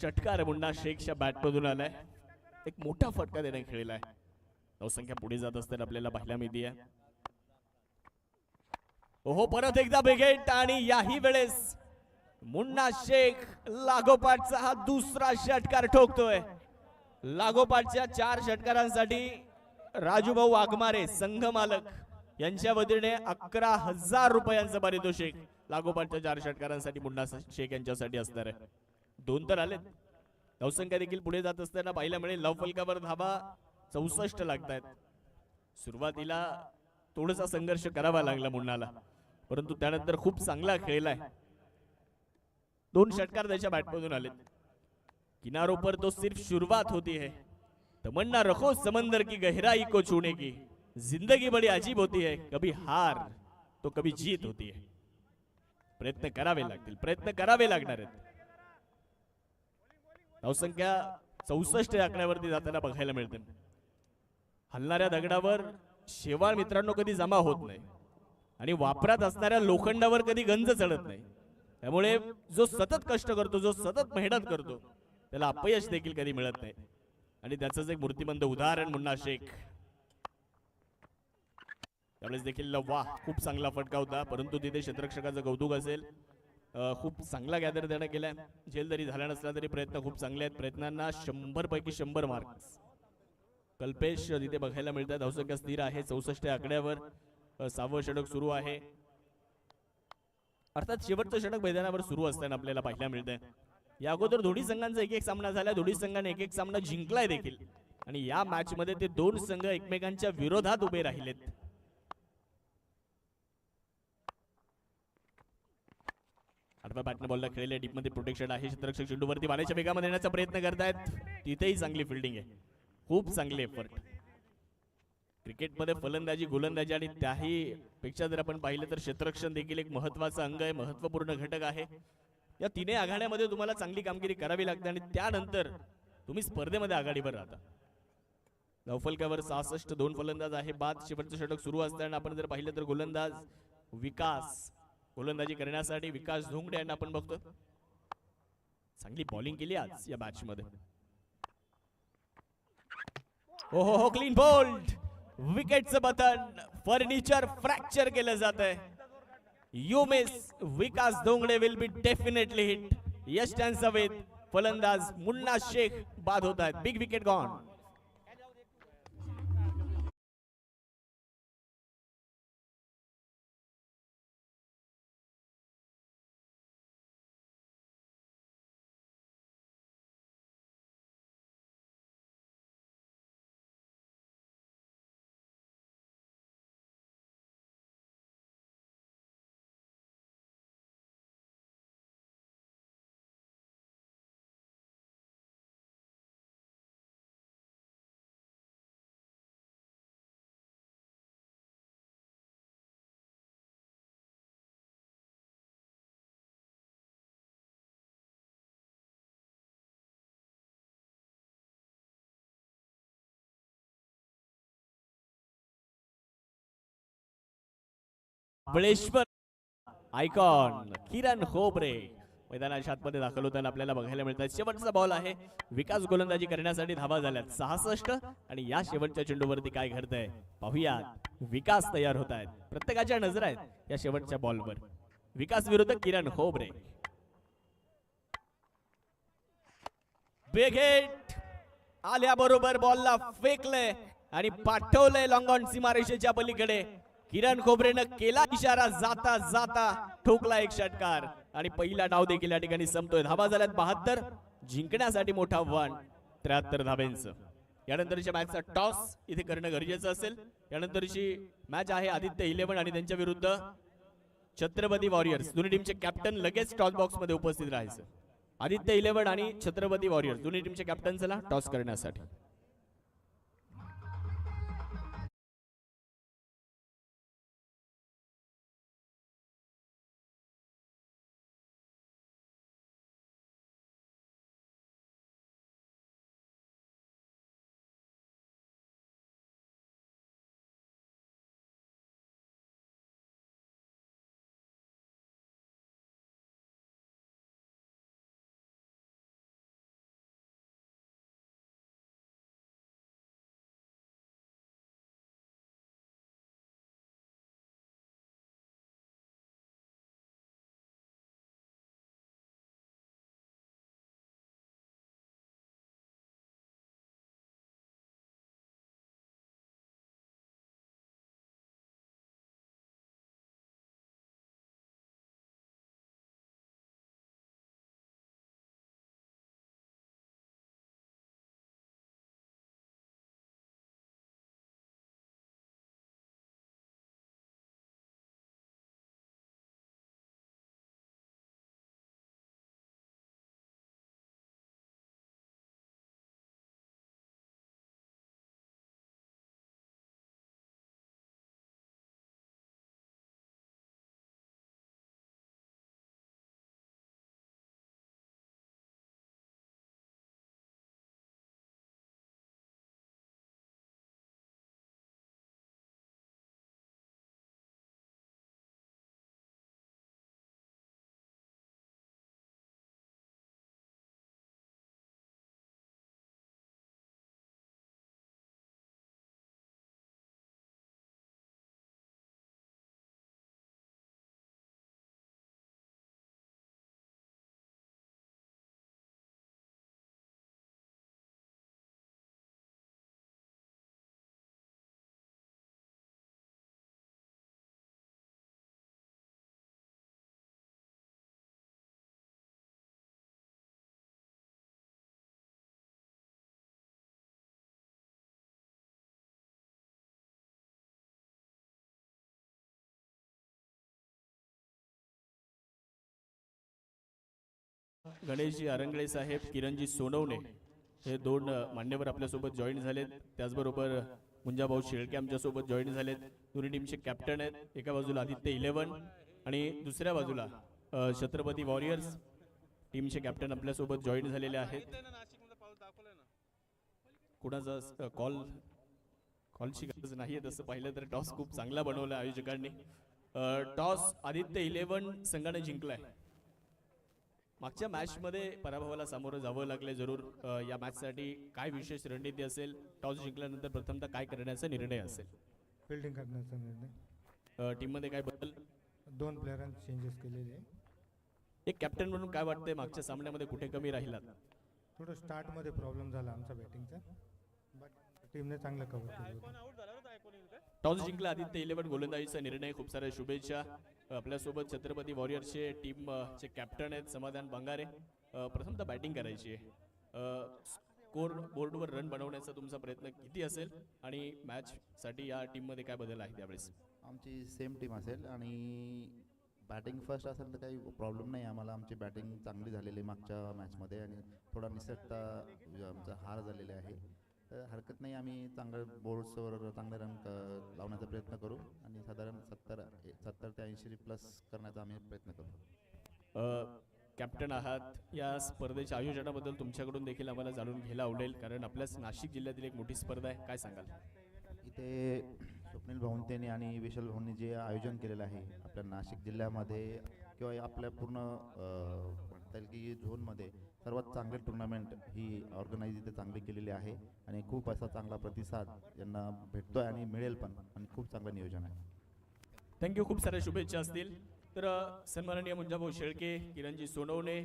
षटकार मुन्ना शेखच्या बॅटमधून आलाय. एक मोठा फटका त्याने खेळलाय. धावसंख्या पुढे जात असताना आपल्याला पाहायला मिळते. ओहो परत एकदा बिग हिट आणि याही वेळेस मुन्ना शेख लागोपाठचा हा दुसरा षटकार ठोकतोय. लागोपाठच्या 4 षटकारांसाठी राजूभाऊ वाघमारे संघ मालक यांच्या वतीने 11,000 रुपयांचं पारितोषिक लागोपाठच्या 4 षटकारांसाठी मुन्ना शेख यांच्यासाठी असणार आहे. 2 तर आलेत. धावसंख्या देखील पुढे जात असताना पाहायला मिळेल. लवफलकावर धावा 64 लागतायत. सुरुवातीला थोडासा संघर्ष करावा लागला मुन्नाला परंतु त्यानंतर खूप चांगला खेळलाय. 2 षटकार त्याच्या बॅटमधून आलेत. किनारों पर तो सिर्फ शुरुआत होती है. तमन्ना रखो समंदर की गहराई को छूने की. जिंदगी बड़ी अजीब होती है. कभी हार तो कभी जीत होती है. प्रयत्न करावे लागतील. प्रयत्न करावे लागणार आहेत. धावसंख्या 64 आकड्यावरती जाताना बघायला मिळते. हलणाऱ्या दगडावर शेवाळ मित्रांनो कधी जमा होत नाही आणि वापरात असणाऱ्या लोखंडावर कधी गंज चढत नाही. त्यामुळे जो सतत कष्ट करतो, जो सतत मेहनत करतो त्याला अपयश देखील कधी मिळत नाही आणि त्याचंच एक मूर्तिमंत उदाहरण मुन्ना शेख. त्यावेळेस देखील वाह खूप चांगला फटका होता, परंतु तिथे क्षेत्ररक्षकाचं कौतुक असेल. खूप चांगला गॅदर त्यानं केलाय. झेल जरी झाला नसला तरी प्रयत्न खूप चांगले आहेत. प्रयत्नांना 100 पैकी 100 मार्क्स. कल्पेश तिथे बघायला मिळतात. धावसंख्या स्थिर आहे 64 आकड्यावर. 6वं षटक सुरू आहे. अर्थात शेवटचं षटक मैदानावर सुरू असताना आपल्याला पाहायला मिळतंय. या अगोदर दोन्ही संघांचा एक सामना झाला. दोन्ही संघाने एक सामना जिंकलाय देखील आणि या मॅच मध्ये ते दोन संघ एकमेकांच्या विरोधात उभे राहिलेत. आठव्या बॅटने बॉलला खेळले. डीप मध्ये प्रोटेक्शन आहे. क्षेत्ररक्षक चेंडूवरती मारायच्या वेगामध्ये येण्याचा प्रयत्न करतायत. तिथेही चांगली फिल्डिंग आहे. खूप चांगले एफर्ट. क्रिकेटमध्ये फलंदाजी गोलंदाजी आणि त्याही पेक्षा जर आपण पाहिलं तर क्षेत्ररक्षण देखील एक महत्त्वाचा अंग आहे, महत्त्वपूर्ण घटक आहे. या तिन्ही आघाड्यामध्ये तुम्हाला चांगली कामगिरी करावी लागते आणि त्यानंतर तुम्ही स्पर्धेमध्ये आघाडीवर राहता. धावफलकावर 66 दोन फलंदाज आहे. बाद शेवटचं षटक सुरू असताना आपण जर पाहिलं तर गोलंदाज विकास गोलंदाजी करण्यासाठी विकास धोंगडे यांना आपण बघतो. चांगली बॉलिंग केली आज या मॅच मध्ये. हो हो हो क्लीन बोल्ड. विकेटचं बटन फर्निचर फ्रॅक्चर केलं जात आहे. You miss. Vikas Dhongde will be definitely hit. यश त्यांसवेत फलंदाज मुन्ना शेख बाद होत आहेत. Big wicket gone. Baleshwar icon Kiran Khobre मैदानाच्या आतमध्ये दाखल होताना आपल्याला बघायला मिळतात. शेवटचा बॉल आहे. विकास गोलंदाजी करण्यासाठी धावा झाल्यात 66 आणि या शेवटच्या चेंडूवरती काय घडतंय पाहूयात. विकास तयार होत आहेत. प्रत्येकाच्या नजर आहेत या शेवटच्या बॉलवर. विकास विरुद्ध किरण खोबरे. बिग हिट आल्याबरोबर बॉलला फेकलंय आणि पाठवलंय लॉंग ऑन सीमारेषेच्या पलीकडे. किरण खोबरेनं केला इशारा. जाता जाता ठोकला एक षटकार आणि पहिला डाव देखील या ठिकाणी संपतोय. धावा झाल्यात 72. जिंकण्यासाठी मोठा आव्हान 73 धाब्यांचं. यानंतरच्या मॅचचा टॉस इथे करणं गरजेचं असेल. यानंतरची मॅच आहे आदित्य 11 आणि त्यांच्या विरुद्ध छत्रपती वॉरियर्स. दोन्ही टीमचे कॅप्टन लगेच टॉस बॉक्स मध्ये उपस्थित राहायचं. आदित्य 11 आणि छत्रपती वॉरियर्स दोन्ही टीमचे कॅप्टन चला टॉस करण्यासाठी. गणेशजी आरंगळे साहेब, किरणजी सोनवणे हे दोन मान्यवर आपल्यासोबत जॉईन झालेत. त्याचबरोबर मुंजाभाऊ शेळके आमच्यासोबत जॉईन झालेत. दोन्ही टीमचे कॅप्टन आहेत. एका बाजूला आदित्य 11 आणि दुसऱ्या बाजूला छत्रपती वॉरियर्स टीमचे कॅप्टन आपल्यासोबत जॉईन झालेले आहेत. कुणाचा कॉलची गरज नाहीये तसं पाहिलं तर टॉस खूप चांगला बनवला आयोजकांनी. टॉस आदित्य 11 संघाने जिंकलाय. मागच्या मॅच मध्ये पराभवाला सामोरं जावं लागले जरूर. या मॅच साठी काय विशेष रणनीती असेल? टॉस जिंकल्यानंतर प्रथमतः काय करण्याचा निर्णय असेल? फिल्डिंग करण्याचा निर्णय. टीम मध्ये काय बदल? 2 प्लेयरांचे चेंजेस केलेले आहे. एक कॅप्टन म्हणून काय वाटतंय मागच्या सामन्यामध्ये कुठे कमी राहिलात? थोडं स्टार्ट मध्ये प्रॉब्लेम झाला आमचा बॅटिंगचा, बट टीमने चांगलं कव्हर केलं होतं. टॉस जिंकला आदित्य 11 गोलंदाजीचा निर्णय. खूप साऱ्या शुभेच्छा. आपल्यासोबत छत्रपती वॉरियर्सचे टीम चे कॅप्टन आहेत समाधान बांगारे. प्रथमतः बॅटिंग करायची आहे. स्कोर बोर्डवर रन बनवण्याचा तुमचा प्रयत्न किती असेल आणि मॅच साठी या टीम मध्ये काय बदल आहे त्यावेळेस? आमची सेम टीम असेल आणि बॅटिंग फर्स्ट असेल तर काही प्रॉब्लेम नाही आम्हाला. आमची बॅटिंग चांगली झालेली मागच्या मॅचमध्ये आणि थोडा निसटता आमचा हार झालेला आहे. तर हरकत नाही, आम्ही चांगलं बोर्ड्सवर चांगले रन लावण्याचा प्रयत्न करू आणि साधारण 70 ते 80 प्लस करण्याचा आम्ही प्रयत्न करू. कॅप्टन आहात, या स्पर्धेच्या आयोजनाबद्दल तुमच्याकडून देखील आम्हाला जाणून घ्यायला आवडेल, कारण आपल्याच नाशिक जिल्ह्यातील एक मोठी स्पर्धा आहे. काय सांगाल? इथे स्वप्नील भाऊंतेनी आणि विशाल भाऊंनी जे आयोजन केलेलं आहे आपल्या नाशिक जिल्ह्यामध्ये किंवा आपल्या पूर्ण म्हणता येईल की झोनमध्ये सर्वात चांगली टुर्नामेंट ही ऑर्गनाईज इथे चांगली केलेली आहे आणि खूप असा चांगला प्रतिसाद यांना भेटतोय आणि मिळेल पण, आणि खूप चांगलं नियोजन आहे. थँक्यू. खूप साऱ्या शुभेच्छा असतील. तर सन्माननीय मुंजाभाऊ शेळके, किरणजी सोनवणे,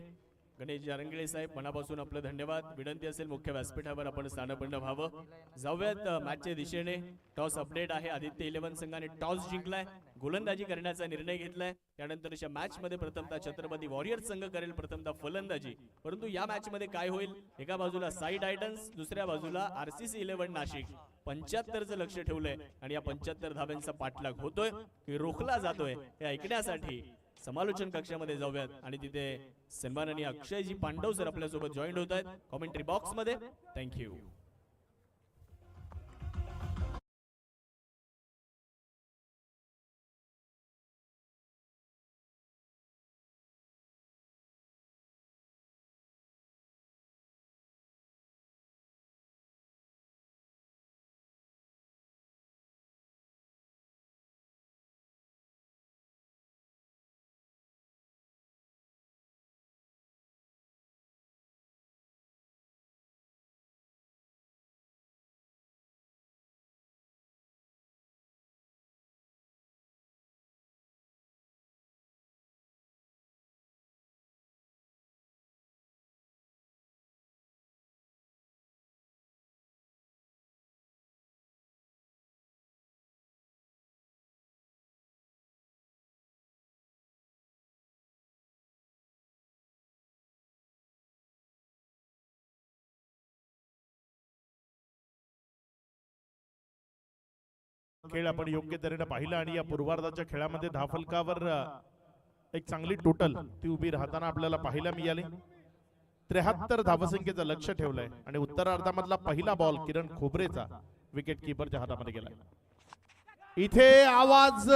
गणेशजी आरंगळे साहेब, मनापासून आपलं धन्यवाद. विनंती असेल मुख्य व्यासपीठावर आपण स्थानपन्न व्हावं. जाऊयात मॅचच्या दिशेने. टॉस अपडेट आहे. आदित्य 11 संघाने टॉस जिंकलाय, गोलंदाजी करण्याचा निर्णय घेतलाय. त्यानंतरच्या मॅच मध्ये प्रथमतः छत्रपती वॉरियर्स संघ करेल प्रथमतः फलंदाजी. परंतु या मॅच मध्ये काय होईल? एका बाजूला साई टायटन्स, दुसऱ्या बाजूला RCC 11 नाशिक. 75चं लक्ष ठेवलंय आणि या 75 धाव्यांचा पाठलाग होतोय की रोखला जातोय हे ऐकण्यासाठी समालोचन कक्षामध्ये जाऊयात आणि तिथे सन्माननीय अक्षयजी पांडव सर आपल्यासोबत जॉईन होत आहेत कॉमेंट्री बॉक्स मध्ये. थँक्यू. खेळ आपण योग्य तऱ्हेने पाहिला आणि या पूर्वार्धाच्या खेळामध्ये धावफलकावर एक चांगली टोटल ती उभी राहताना आपल्याला पाहायला मिळाली. 73 धावसंख्येचं लक्ष ठेवलंय आणि उत्तरार्धामधला पहिला बॉल किरण खोबरेचा विकेट किपरच्या हातामध्ये गेलाय. इथे आवाज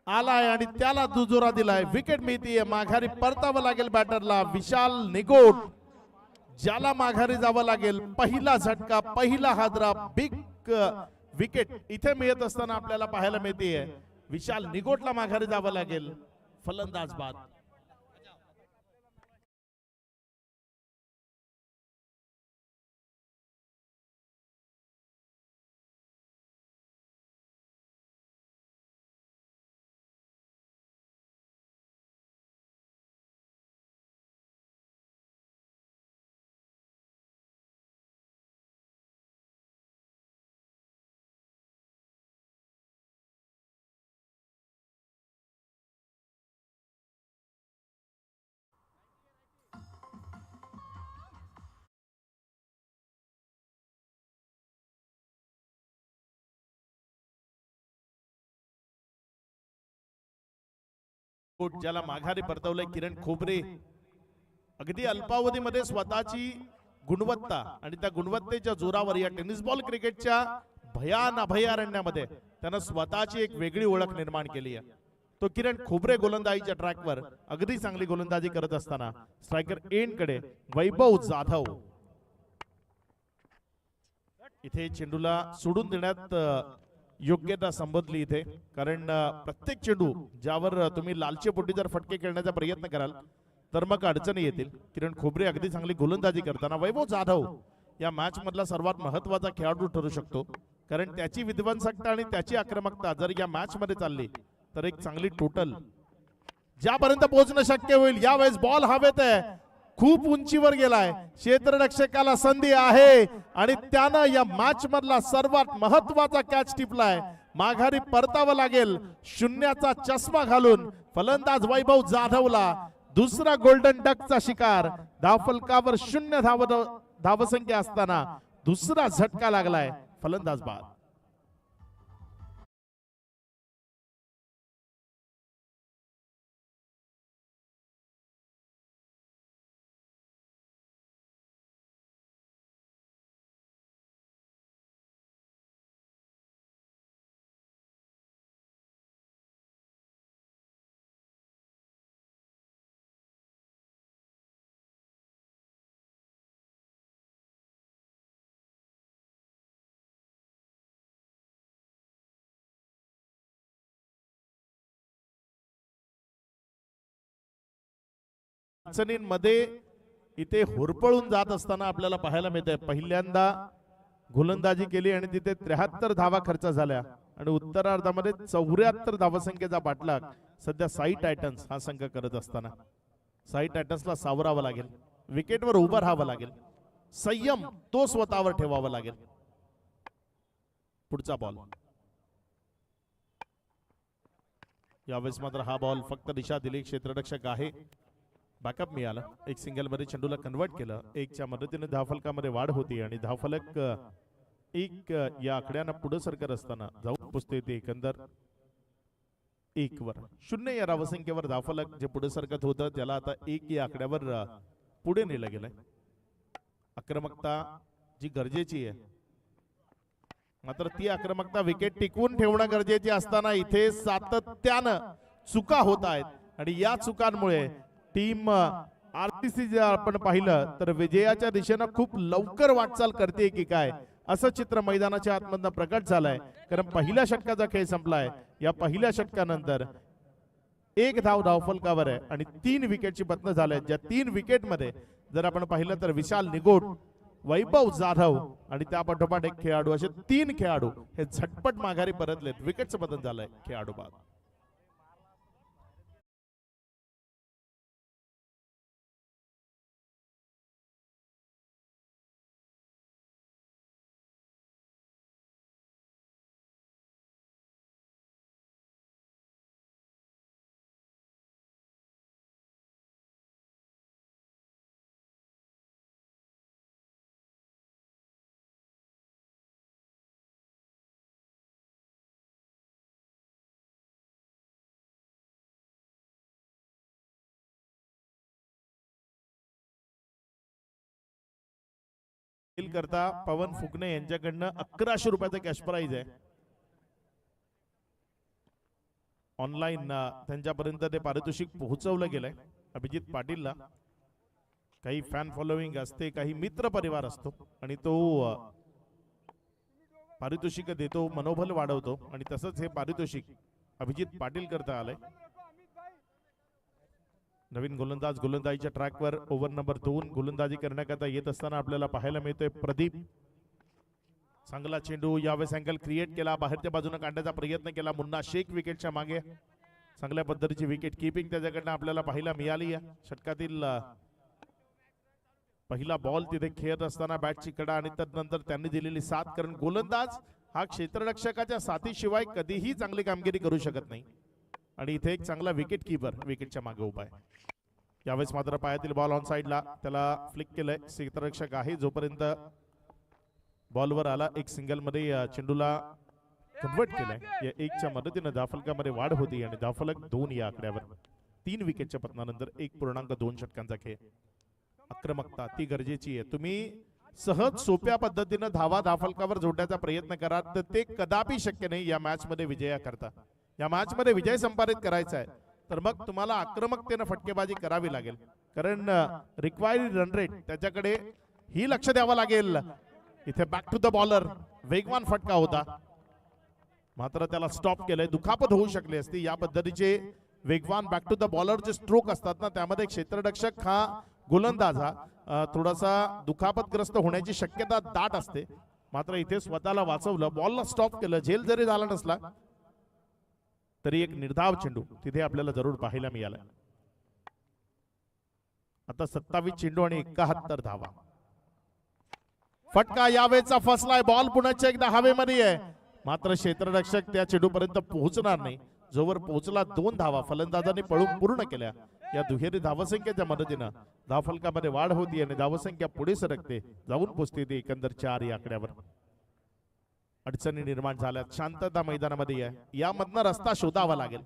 आलाय आणि त्याला दुजोरा दिलाय. विकेट मिळतीये. माघारी परतावं लागेल बॅटरला विशाल निगोट, ज्याला माघारी जावं लागेल. पहिला झटका, पहिला हादरा, बिग विकेट इथे मिळत असताना आपल्याला पाहायला मिळतेय. विशाल निगोटला माघारी जावं लागेल. फलंदाज बाद. ज्याला माघारी परतवलंय किरण खोबरे अगदी अल्पावधीमध्ये स्वतःची गुणवत्ता आणि त्या गुणवत्तेच्या जोरावर या टेनिस बॉल क्रिकेटच्या भयान अभयारण्यामध्ये त्यानं स्वतःची एक वेगळी ओळख निर्माण केली आहे. तो किरण खोबरे गोलंदाजीच्या ट्रॅकवर अगदी चांगली गोलंदाजी करत असताना स्ट्रायकर एंड कडे वैभव जाधव इथे चेंडूला सोडून देण्यात योग्यता संबोधली इथे, कारण प्रत्येक चेंडू ज्यावर तुम्ही लालचेपोटी जर फटके खेळण्याचा प्रयत्न कराल तर मग अडचणी येतील. किरण खोबरे अगदी चांगली गोलंदाजी करताना वैभव जाधव या मॅच मधला सर्वात महत्वाचा खेळाडू ठरू शकतो, कारण त्याची विध्वंसकता आणि त्याची आक्रमकता जर या मॅच मध्ये चालली तर एक चांगली टोटल ज्यापर्यंत पोहोचणं शक्य होईल. यावेळेस बॉल हवेत आहे, खूप उंचीवर गेलाय, क्षेत्ररक्षकाला संधी आहे आणि त्यानं या मॅच मधला सर्वात महत्वाचा कॅच टिपलाय. माघारी परतावं लागेल शून्याचा चष्मा घालून. फलंदाज वैभव जाधवला दुसरा गोल्डन डकचा शिकार. धावफलकावर 0 धावसंख्या असताना दुसरा झटका लागलाय. फलंदाज बाद. अडचणींमध्ये इथे होरपळून जात असताना आपल्याला पाहायला मिळतंय. पहिल्यांदा गोलंदाजी केली आणि तिथे 73 धावा खर्च झाल्या आणि उत्तरार्धामध्ये 74 धावसंख्येचा पाठलाग सध्या साई टायटन्स हा संघ करत असताना साई टायटन्सला सावरावं लागेल, विकेटवर उभं राहावं लागेल, संयम तो स्वतःवर ठेवावा लागेल. पुढचा बॉल. यावेळेस मात्र हा बॉल फक्त दिशा दिली. क्षेत्ररक्षक आहे, बॅकअप मिळाला. एक सिंगल मध्ये चेंडूला कन्वर्ट केलं. 1च्या मदतीने धावफलकामध्ये वाढ होती आणि धावफलक 1 या आकड्यानं पुढे सरकत असताना जाऊन पोचते ते एकंदर 1 वर. 0 या धावसंख्येवर धावफलक जे पुढे सरकत होतं त्याला आता 1 या आकड्यावर पुढे नेलं गेलंय. आक्रमकता जी गरजेची आहे, मात्र ती आक्रमकता विकेट टिकवून ठेवणं गरजेचे असताना इथे सातत्यानं चुका होत आहेत आणि या चुकांमुळे टीम आरसीसी जर आपण पाहिलं तर विजयाच्या दिशेनं खूप लवकर वाटचाल करते की काय असं चित्र मैदानाच्या आतमधनं प्रकट झालंय. कारण पहिल्या षटकाचा खेळ संपलाय. या पहिल्या षटकानंतर 1 धाव धावफलकावर आहे आणि 3 विकेटची पतनं झाले. ज्या 3 विकेट मध्ये जर आपण पाहिलं तर विशाल निगोट, वैभव जाधव आणि त्या पाठोपाठ एक खेळाडू, असे 3 खेळाडू हे झटपट माघारी परतलेत. विकेटचं बदल झालंय. खेळाडू बाद. करता पवन फुकणे यांच्याकडनं 1100 रुपयाचं कॅश प्राइज आहे. ऑनलाईन त्यांच्यापर्यंत ते पारितोषिक पोहोचवलं गेलंय. अभिजित पाटीलला काही फॅन फॉलोईंग असते, काही मित्र परिवार असतो आणि तो पारितोषिक देतो, मनोबल वाढवतो आणि तसंच हे पारितोषिक अभिजित पाटील करता आलंय. नवीन गोलंदाज गोलंदाजीच्या ट्रॅकवर ओव्हर नंबर 2 गोलंदाजी करण्याकरता येत असताना आपल्याला पाहायला मिळतोय प्रदीप. चांगला चेंडू यावेळेस अँगल क्रिएट केला, बाहेरच्या बाजूने काढण्याचा प्रयत्न केला. मुन्ना शेख विकेटच्या मागे. चांगल्या पद्धतीची विकेट किपिंग त्याच्याकडनं आपल्याला पाहायला मिळाली आहे. षटकातील पहिला बॉल तिथे खेळत असताना बॅटची कडा आणि त्यानंतर त्यांनी दिलेली साथ, कारण गोलंदाज हा क्षेत्ररक्षकाच्या साथीशिवाय कधीही चांगली कामगिरी करू शकत नाही आणि इथे एक चांगला विकेट किपर विकेटच्या मागे उभा आहे. यावेळेस मात्र पायातील बॉल ऑन साइडला त्याला फ्लिक केलंय. क्षेत्ररक्षक आहे जोपर्यंत बॉलवर आला. एक सिंगल मध्ये चेंडूला कन्वर्ट केलंय. या 1च्या मदतीने धावफलकामध्ये वाढ होती आणि धावफलक 2 या आकड्यावर. 3 विकेटच्या पतनानंतर 1.2 षटकांचा खेळ. आक्रमकता ती गरजेची आहे. तुम्ही सहज सोप्या पद्धतीनं धावा फलकावर जोडण्याचा प्रयत्न करा तर ते कदापि शक्य नाही या मॅच मध्ये विजयाकरता. या मॅच मध्ये विजय संपादित करायचा आहे तर मग तुम्हाला आक्रमकतेनं फटकेबाजी करावी लागेल. कारण रिक्वायर्ड रन रेट त्याच्याकडे ही लक्ष द्यावं लागेल. इथे बॅक टू द बॉलर वेगवान फटका होता मात्र त्याला स्टॉप केलंय. दुखापत होऊ शकली असती. या पद्धतीचे वेगवान बॅक टू द बॉलर जे स्ट्रोक असतात ना त्यामध्ये क्षेत्ररक्षक हा गोलंदाज हा थोडासा दुखापतग्रस्त होण्याची शक्यता दाट असते. मात्र इथे स्वतःला वाचवलं, बॉलला स्टॉप केलं. झेल जरी झाला नसला तरी एक निर्धाव चेंडू तिथे आपल्याला जरूर पाहायला मिळाला. आता 27 चेंडू आणि 71 धावा. फटका यावेळेचा फसलाय. बॉल पुन्हा एकदा हवेमध्ये आहे मात्र क्षेत्ररक्षक त्या चेंडूपर्यंत पोहोचणार नाही. जोवर पोहोचला 2 धावा फलंदाजांनी पळून पूर्ण केल्या. या दुहेरी धावसंख्येच्या मदतीनं धावफलकामध्ये वाढ होती आणि धावसंख्या पुढे सरकते, जाऊन पोहोचते ती एकंदर 4 या आकड्यावर. अडचणी निर्माण झाल्यात. शांतता मैदानामध्ये आहे. यामधनं रस्ता शोधावा लागेल.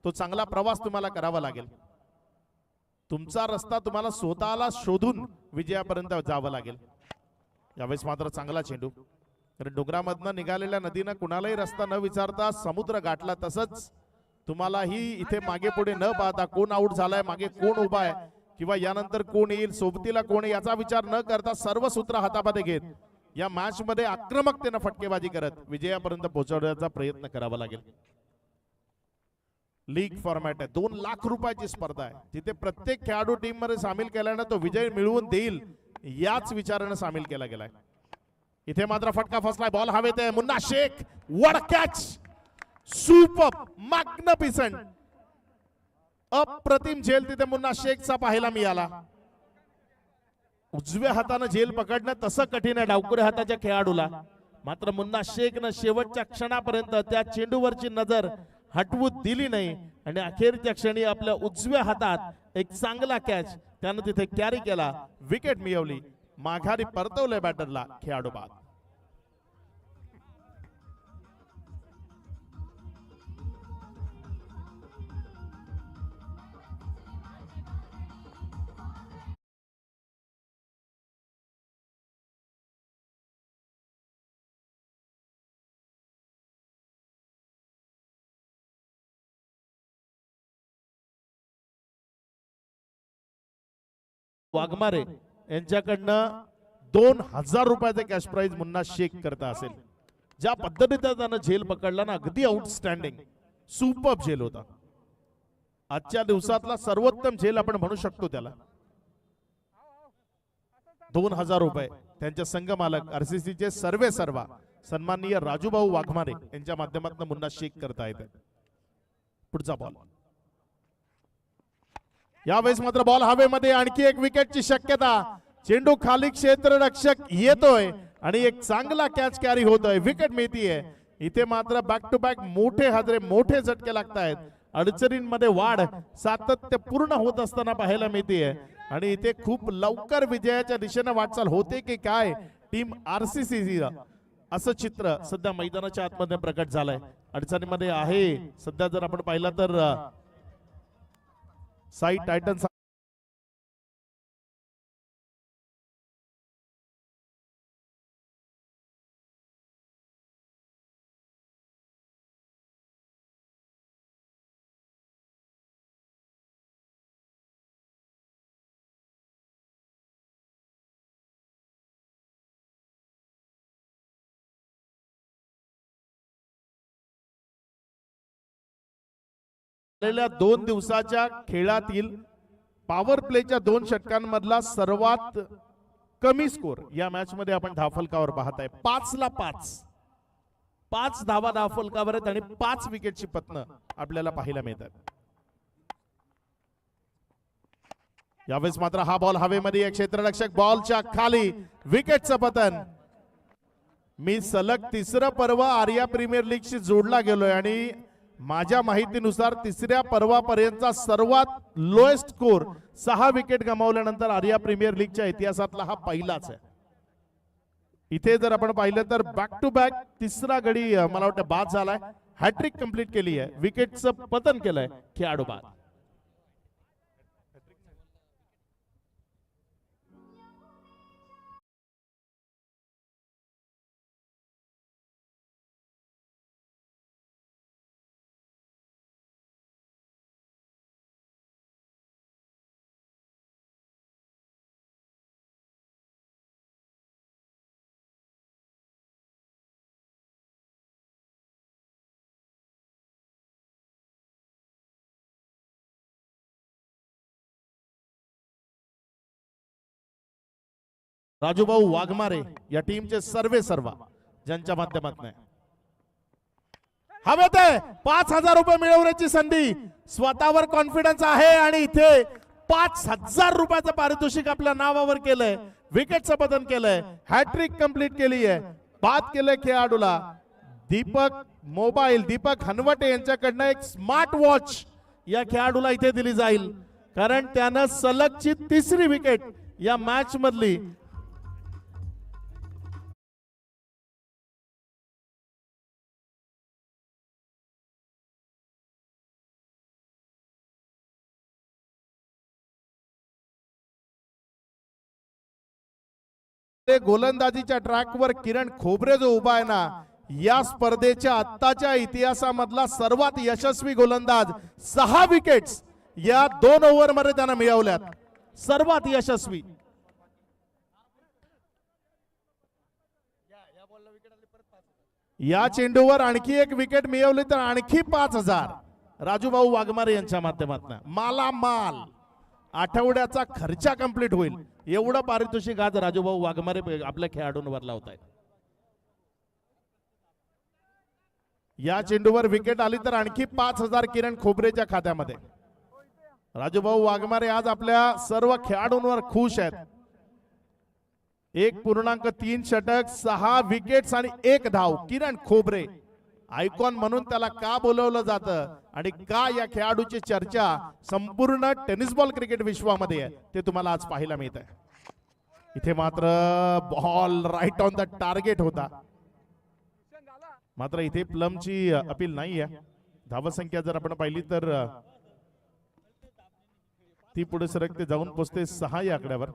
तो चांगला प्रवास तुम्हाला करावा लागेल. तुमचा रस्ता तुम्हाला स्वतःला शोधून विजयापर्यंत जावं लागेल. यावेळेस मात्र चांगला चेंडू. कारण डोंगरामधनं निघालेल्या नदीनं कुणालाही रस्ता न विचारता समुद्र गाठला. तसंच तुम्हालाही इथे मागे पुढे न पाहता कोण आउट झालाय, मागे कोण उभा आहे किंवा यानंतर कोण येईल, सोबतीला कोण आहे याचा विचार न करता सर्व सूत्र हातामध्ये घेत या मॅच मध्ये आक्रमकतेनं फटकेबाजी करत विजयापर्यंत पोहोचवण्याचा प्रयत्न करावा लागेल. लीग फॉर्मॅट आहे. 2 लाख रुपयाची स्पर्धा आहे जिथे प्रत्येक खेळाडू टीम मध्ये सामील केल्यानं तो विजय मिळवून देईल याच विचारानं सामील केला गेलाय. इथे मात्र फटका फसलाय. बॉल हवेत आहे. मुन्ना शेख वड कॅच. सुपर मॅग्निफिसंट अप्रतिम झेल तिथे मुन्ना शेखचा पाहायला मिळाला. उजव्या हाताने झेल पकडणं तसं कठीण आहे डावकुऱ्या हाताच्या खेळाडूला. मात्र मुन्ना शेखनं शेवटच्या क्षणापर्यंत त्या चेंडूवरची नजर हटवू दिली नाही आणि अखेरच्या क्षणी आपल्या उजव्या हातात एक चांगला कॅच त्यानं तिथे कॅरी केला. विकेट मिळवली. माघारी परतवलंय बॅटरला खेळाडू बाद. वाघमारे यांच्याकडनं 2000 रुपयाचे कॅश प्राइज मुन्ना शेख करता असेल. ज्या पद्धतीने त्यानं झेल पकडला ना अगदी आउटस्टँडिंग सुपर झेल होता. आजच्या दिवसातला सर्वोत्तम झेल आपण म्हणू शकतो त्याला. 2000 रुपये त्यांचे संघ मालक RCC चे सर्वा सन्माननीय राजूभाऊ वाघमारे यांच्या माध्यमातून मुन्ना शेख करता येते. पुढचा बॉल. यावेळेस मात्र बॉल हवेमध्ये. आणखी एक विकेटची शक्यता. चेंडू खाली क्षेत्ररक्षक येतोय आणि एक चांगला कॅच कॅरी होतोय. विकेट मिळतीये. इथे मात्र बॅक टू बॅक मोठे हादरे मोठे झटके लागतायत. अडचणींमध्ये वाढ सातत्यपूर्ण होत असताना पाहायला मिळतीये आणि इथे खूप लवकर विजयाच्या दिशेने वाटचाल होते की काय टीम RCC असं चित्र सध्या मैदानाच्या आतमध्ये प्रकट झालंय. अडचणीमध्ये आहे सध्या. जर आपण पाहिलं तर साई टायटन्स गेलेल्या 2 दिवसाच्या खेळातील पॉवर प्लेच्या 2 षटकांमधला सर्वात कमी स्कोर या मॅच मध्ये आपण धावफलकावर पाहताय. 5 ला 5 धावा धावफलकावर आहेत आणि 5 विकेटची पतनं आपल्याला पाहायला मिळतात. यावेळेस मात्र हा बॉल हवेमध्ये. क्षेत्ररक्षक बॉलच्या खाली. विकेटचं पतन. मी सलग 3रं पर्व आर्या प्रीमियर लीगशी जोडला गेलोय आणि माझ्या माहितीनुसार 3ऱ्या पर्वापर्यंतचा सर्वात लोएस्ट स्कोर 6 विकेट गमावल्यानंतर आर्या प्रीमियर लीगच्या इतिहासातला हा पहिलाच आहे. इथे जर आपण पाहिलं तर बॅक टू बॅक 3रा गडी मला वाटतं बाद झालाय. हॅट्रिक कंप्लीट केली आहे. विकेटचं पतन केलंय खेळाडू बाद. राजूभाऊ वाघमारे या टीमचे सर्व ज्यांच्या माध्यमातून आहे. हवेत आहे 5,000 रुपये मिळवण्याची संधी. स्वतःवर कॉन्फिडन्स आहे आणि इथे 5,000 रुपयाचं पारितोषिक आपल्या नावावर केलंय. विकेटचं पतन केलंय, हॅट्रिक कंप्लीट केली आहे. बाद केलंय खेळाडूला दीपक हनवटे यांच्याकडनं एक स्मार्ट वॉच या खेळाडूला इथे दिली जाईल, कारण त्यानं सलगची 3री विकेट या मॅच मधली गोलंदाजीच्या ट्रॅकवर किरण खोबरे जो उभा आहे ना, या स्पर्धेच्या आत्ताच्या इतिहासामधला सर्वात यशस्वी गोलंदाज. 6 विकेट्स या 2 ओव्हर मध्ये त्यानं मिळवल्यात, सर्वात यशस्वी. या चेंडूवर आणखी एक विकेट मिळवली तर आणखी 5,000 राजूभाऊ वाघमारे यांच्या माध्यमातून. मालामाल आठवड्याचा खर्च कंप्लीट होईल एवढं पारितोषिक आज राजूभाऊ वाघमारे आपल्या खेळाडूंवर लावतायत. या चेंडूवर विकेट आली तर आणखी 5,000 किरण खोबरेच्या खात्यामध्ये. राजूभाऊ वाघमारे आज आपल्या सर्व खेळाडूंवर खुश आहेत. 1.3 षटक, 6 विकेट्स आणि 1 धाव. किरण खोबरे आयकॉन म्हणून त्याला का बोलवलं जातं आणि का या खेळाडूची चर्चा संपूर्ण टेनिस बॉल क्रिकेट विश्वामध्ये आहे ते तुम्हाला आज पाहायला मिळत आहे. इथे मात्र ball right on the target होता, मात्र इथे प्लमची अपील नाही आहे. धावसंख्या जर आपण पाहिली तर ती पुढे सरकते जाऊन पोहोचते 6 या आकड्यावर.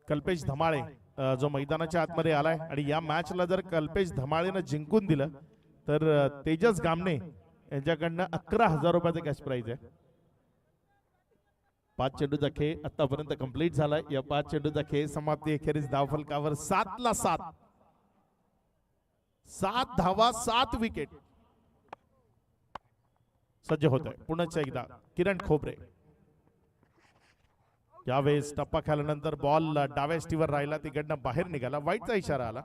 कल्पेश धमाळे जो मैदानाच्या आतमध्ये आलाय आणि या मॅचला जर कल्पेश धमाळेनं जिंकून दिलं तर तेजस गामने यांच्याकडनं 11,000 रुपयाचं कॅश प्राइज आहे. 5 चेंडूचा खेळ आतापर्यंत कंप्लीट झालाय. या 5 चेंडूचा खेळ समाप्ती अखेरीस धावफलकावर 7 ला 7 धावा, 7 विकेट सज्ज होत आहे. पुन्हा एकदा किरण खोबरे. यावेळेस टप्पा खेळल्यानंतर बॉल डाव्या स्टीवर राहिला, तिकडनं बाहेर निघाला, वाईटचा इशारा आला.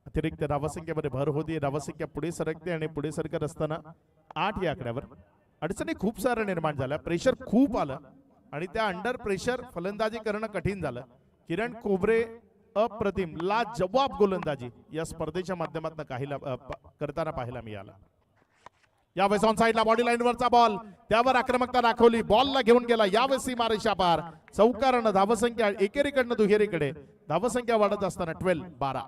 अतिरिक्त धावसंख्येमध्ये भर होती, धावसंख्या पुढे सरकते आणि पुढे सरकत असताना 8 या आकड्यावर अडचणी खूप साऱ्या निर्माण झाल्या. प्रेशर खूप आलं आणि त्या अंडर प्रेशर फलंदाजी करणं कठीण झालं. किरण खोबरे अप्रतिम लाजवाब गोलंदाजी या स्पर्धेच्या माध्यमातून करताना पाहायला मिळाला. यावेळेस ऑन साइडला बॉडी लाईन वरचा बॉल, त्यावर आक्रमकता दाखवली, बॉलला घेऊन गेला. यावेळेस सीमारेषा पार, चौकारानं धावसंख्या एकेरीकडनं दुहेरीकडे धावसंख्या वाढत असताना 12.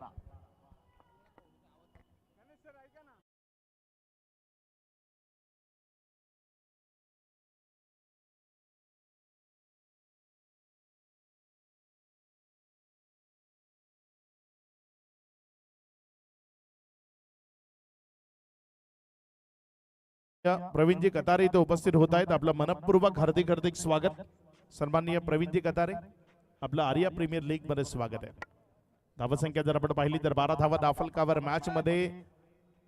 प्रवीणजी कतारे इथे उपस्थित होत आहेत. आपलं मनपूर्वक हार्दिक स्वागत. सन्माननीय प्रवीणजी कतारे, आपलं आर्या प्रीमियर लीग मध्ये स्वागत आहे. धावसंख्या जर आपण पाहिली तर 12 धावा धावफलकावर. मॅच मध्ये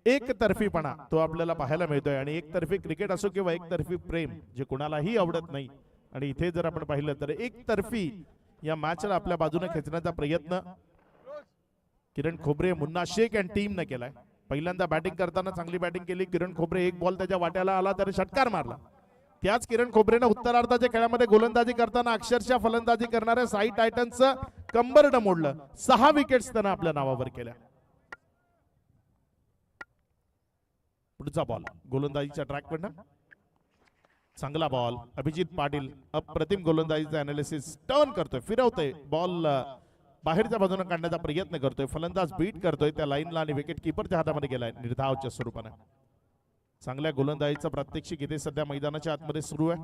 एकतर्फीपणा तो आपल्याला पाहायला मिळतोय आणि एकतर्फी क्रिकेट असो किंवा एकतर्फी प्रेम जे कुणालाही आवडत नाही, आणि इथे जर आपण पाहिलं तर एकतर्फी या मॅचला आपल्या बाजूने खेचण्याचा प्रयत्न किरण खोबरे, मुन्ना शेख आणि टीमने केलाय. पहिल्यांदा बॅटिंग करताना चांगली बॅटिंग केली किरण खोबरे. एक बॉल त्याच्या वाट्याला आला तर षटकार मारला. त्याच किरण खोबरेनं उत्तरार्धाच्या खेळामध्ये गोलंदाजी करताना अक्षरशः फलंदाजी करणाऱ्या साई टायटन्सचं कंबरडं मोडलं. 6 विकेट्स त्यानं आपल्या नावावर केल्या. पुढचा बॉल गोलंदाजीच्या ट्रॅकवरनं चांगला बॉल. अभिजित पाटील अप्रतिम गोलंदाजीचा अनालिसिस, टर्न करतोय, फिरवतोय बॉल, बाहेरच्या बाजूने काढण्याचा प्रयत्न करतोय. फलंदाज बीट करतोय त्या लाईनला आणि विकेट किपरच्या हातामध्ये गेलाय निर्धावच्या स्वरूपाने. चांगल्या गोलंदाजीचं प्रात्यक्षिक इथे सध्या मैदानाच्या आतमध्ये सुरू आहे.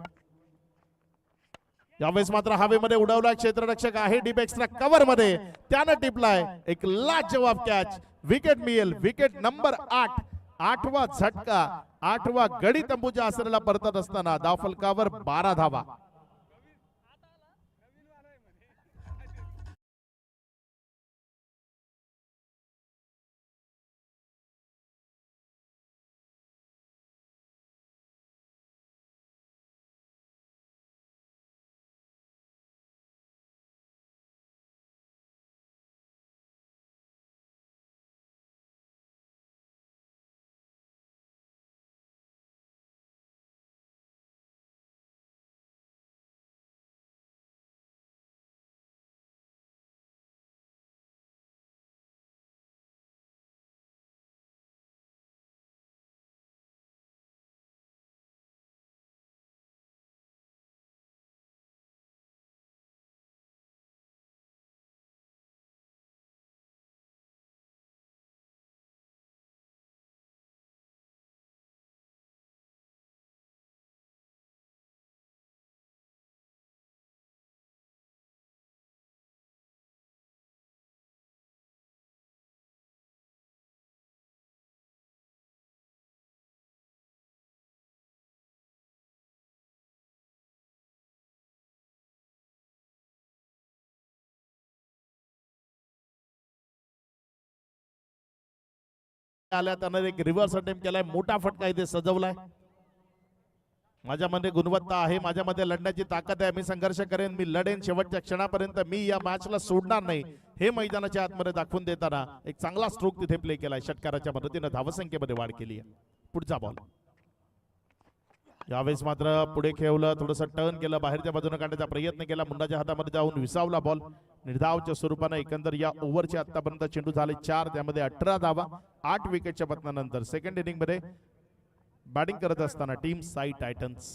यावेळेस मात्र हवेमध्ये उडवला क्षेत्ररक्षक आहे डीप एक्स्ट्रा कव्हर मध्ये, त्यानं टिपलाय एक लाजवाब कॅच. विकेट मिळेल. Wicket number 8. 8वा झटका, 8वा गडी तंबूच्या आसऱ्याला परतत असताना धावफलकावर 12 धावा. आल्या त्यानं एक रिव्हर्स अटेम्प्ट केलाय, मोठा फटका इथे सजवलाय. माझ्यामध्ये गुणवत्ता आहे, माझ्यामध्ये लढण्याची ताकद आहे, मी संघर्ष करेन, मी लढेन शेवटच्या क्षणापर्यंत, मी या मॅचला सोडणार नाही, हे मैदानाच्या आतमध्ये दाखवून देताना एक चांगला स्ट्रोक तिथे प्ले केलाय. षटकाराच्या मदतीने धावसंख्येमध्ये वाढ केली आहे. पुढचा बॉल यावेळेस मात्र पुढे खेळवलं, थोडंसं टर्न केलं, बाहेरच्या बाजूने काढण्याचा प्रयत्न केला, मुंडाच्या हातामध्ये जाऊन विसावला बॉल. निर्धावच्या स्वरूपाने एकंदर या ओव्हरचे आतापर्यंत चेंडू झाले 4, त्यामध्ये 18 धावा 8 विकेटच्या पतनानंतर. सेकंड इनिंग मध्ये बॅटिंग करत असताना टीम साई टायटन्स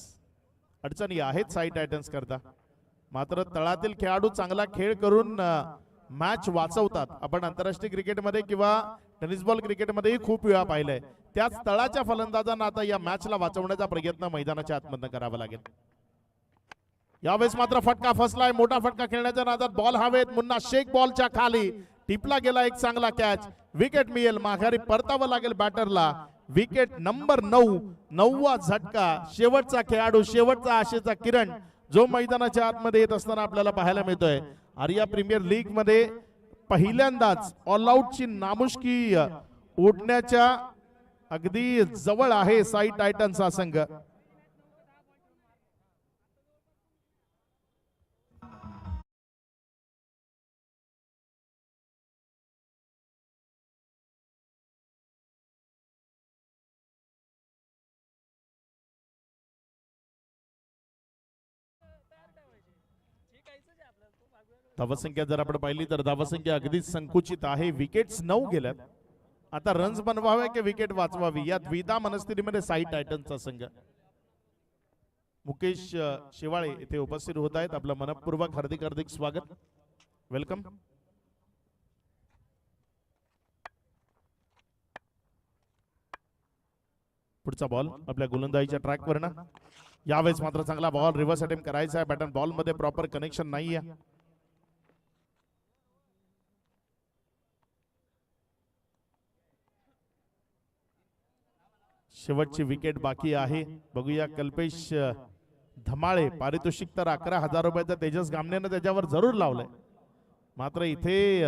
अडचणी आहेत साई टायटन्स करता, मात्र तळातील खेळाडू चांगला खेळ करून मॅच वाचवतात. आपण आंतरराष्ट्रीय क्रिकेटमध्ये किंवा टेनिस बॉल क्रिकेटमध्येही खूप वेळा पाहिलंय. त्याच तळाच्या फलंदाजांना आता या मॅचला वाचवण्याचा प्रयत्न मैदानाच्या आतमधनं करावा लागेल. यावेळेस मात्र फटका फसलाय, मोठा फटका खेळण्याच्या नादात बॉल हवेत, मुन्ना शेख बॉलच्या खाली टिपला गेला, एक चांगला कॅच, विकेट मिळेल, माघारी परतावं लागेल बॅटरला. विकेट नंबर 9, 9वा झटका. शेवटचा खेळाडू, शेवटचा आशेचा किरण जो मैदानाच्या आतमध्ये येत असताना आपल्याला पाहायला मिळतोय. आर्या प्रीमियर लीग मध्ये पहिल्यांदाच ऑल आउटची नामुष्की ओढण्याच्या अगदी जवळ आहे साई टायटन्सचा संघ. धावसंख्या जर आपण पाहिली तर धावसंख्या अगदीच संकुचित आहे. विकेट्स 9 गेल्यात. आता रन्स बनवावे की विकेट वाचवावी या द्विधा मनस्थितीमध्ये साई टायटन्सचा संघ. मुकेश शेवाळे इथे उपस्थित होत आहेत. आपलं मनपूर्वक हार्दिक हार्दिक स्वागत, वेलकम. पुढचा बॉल आपल्या गोलंदाजीच्या ट्रॅकवर ना. यावेळेस मात्र चांगला बॉल, रिव्हर्स अटेम्प्ट करायचा आहे, बॅटन बॉल मध्ये प्रॉपर कनेक्शन नाहीये. शेवटची विकेट बाकी आहे. बघूया कल्पेश धमाळे. पारितोषिक तर 11,000 रुपयाचं तेजस गामनेनं त्याच्यावर जरूर लावलंय, मात्र इथे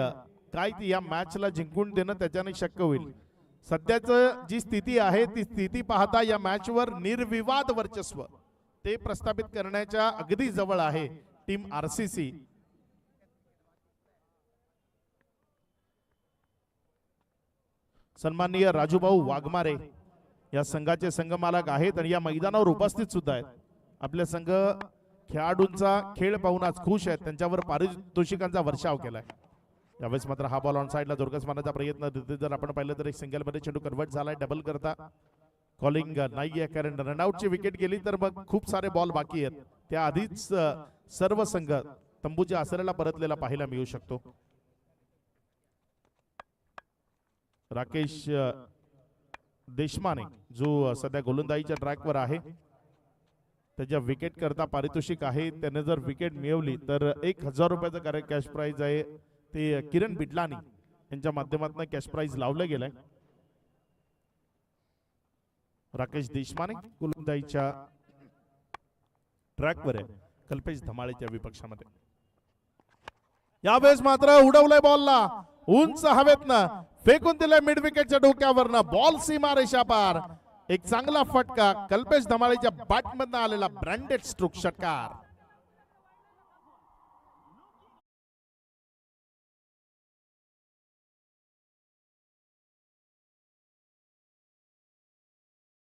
काय ती या मॅचला जिंकून देणं त्याच्याने शक्य होईल. सध्याच जी स्थिती आहे ती स्थिती पाहता या मॅचवर निर्विवाद वर्चस्व ते प्रस्थापित करण्याच्या अगदी जवळ आहे टीम आरसीसी. सन्माननीय राजूभाऊ वाघमारे या संघाचे संघमालक आहेत आणि या मैदानावर उपस्थित सुद्धा आहेत. आपले संघ खेळाडूंचा खेळ पाहून आज खुश आहेत, त्यांच्यावर पारितोषिकांचा वर्षाव केलाय. यावेळेस मात्र हा बॉल ऑन साइडला जोरकस मारण्याचा प्रयत्न तिथे जर आपण पाहिलं तर एक सिंगल मध्ये चेंडू कन्वर्ट झालाय. डबल करता कॉलिंग नाहीये, कारण रनआउटची विकेट गेली तर मग खूप सारे बॉल बाकी आहेत. त्या आधीच सर्व संघ तंबूच्या आसऱ्याला परतलेला पाहायला मिळू शकतो. राकेश देशमाने जो सध्या गोलंदाजीच्या ट्रॅकवर आहे, त्याच्या विकेट करता पारितोषिक आहे. त्याने जर विकेट मिळवली तर 1,000 रुपयाचं कॅश प्राइज आहे, ते किरण बिडलानी यांच्या माध्यमातून कॅश प्राइज लावलं गेलंय. राकेश देशमाने गोलंदाजीच्या ट्रॅकवर आहे, कल्पेश धमाळेच्या विपक्षामध्ये. यावेळेस मात्र उडवलंय बॉलला, उंच हवेतनं फेकून दिलंय मिड विकेटच्या डोक्यावरनं. बॉल सीमा रेषा पार, एक चांगला फटका. कल्पेश धमाळेच्या बॅटमधनं आलेला ब्रँडेड स्ट्रोक षटकार.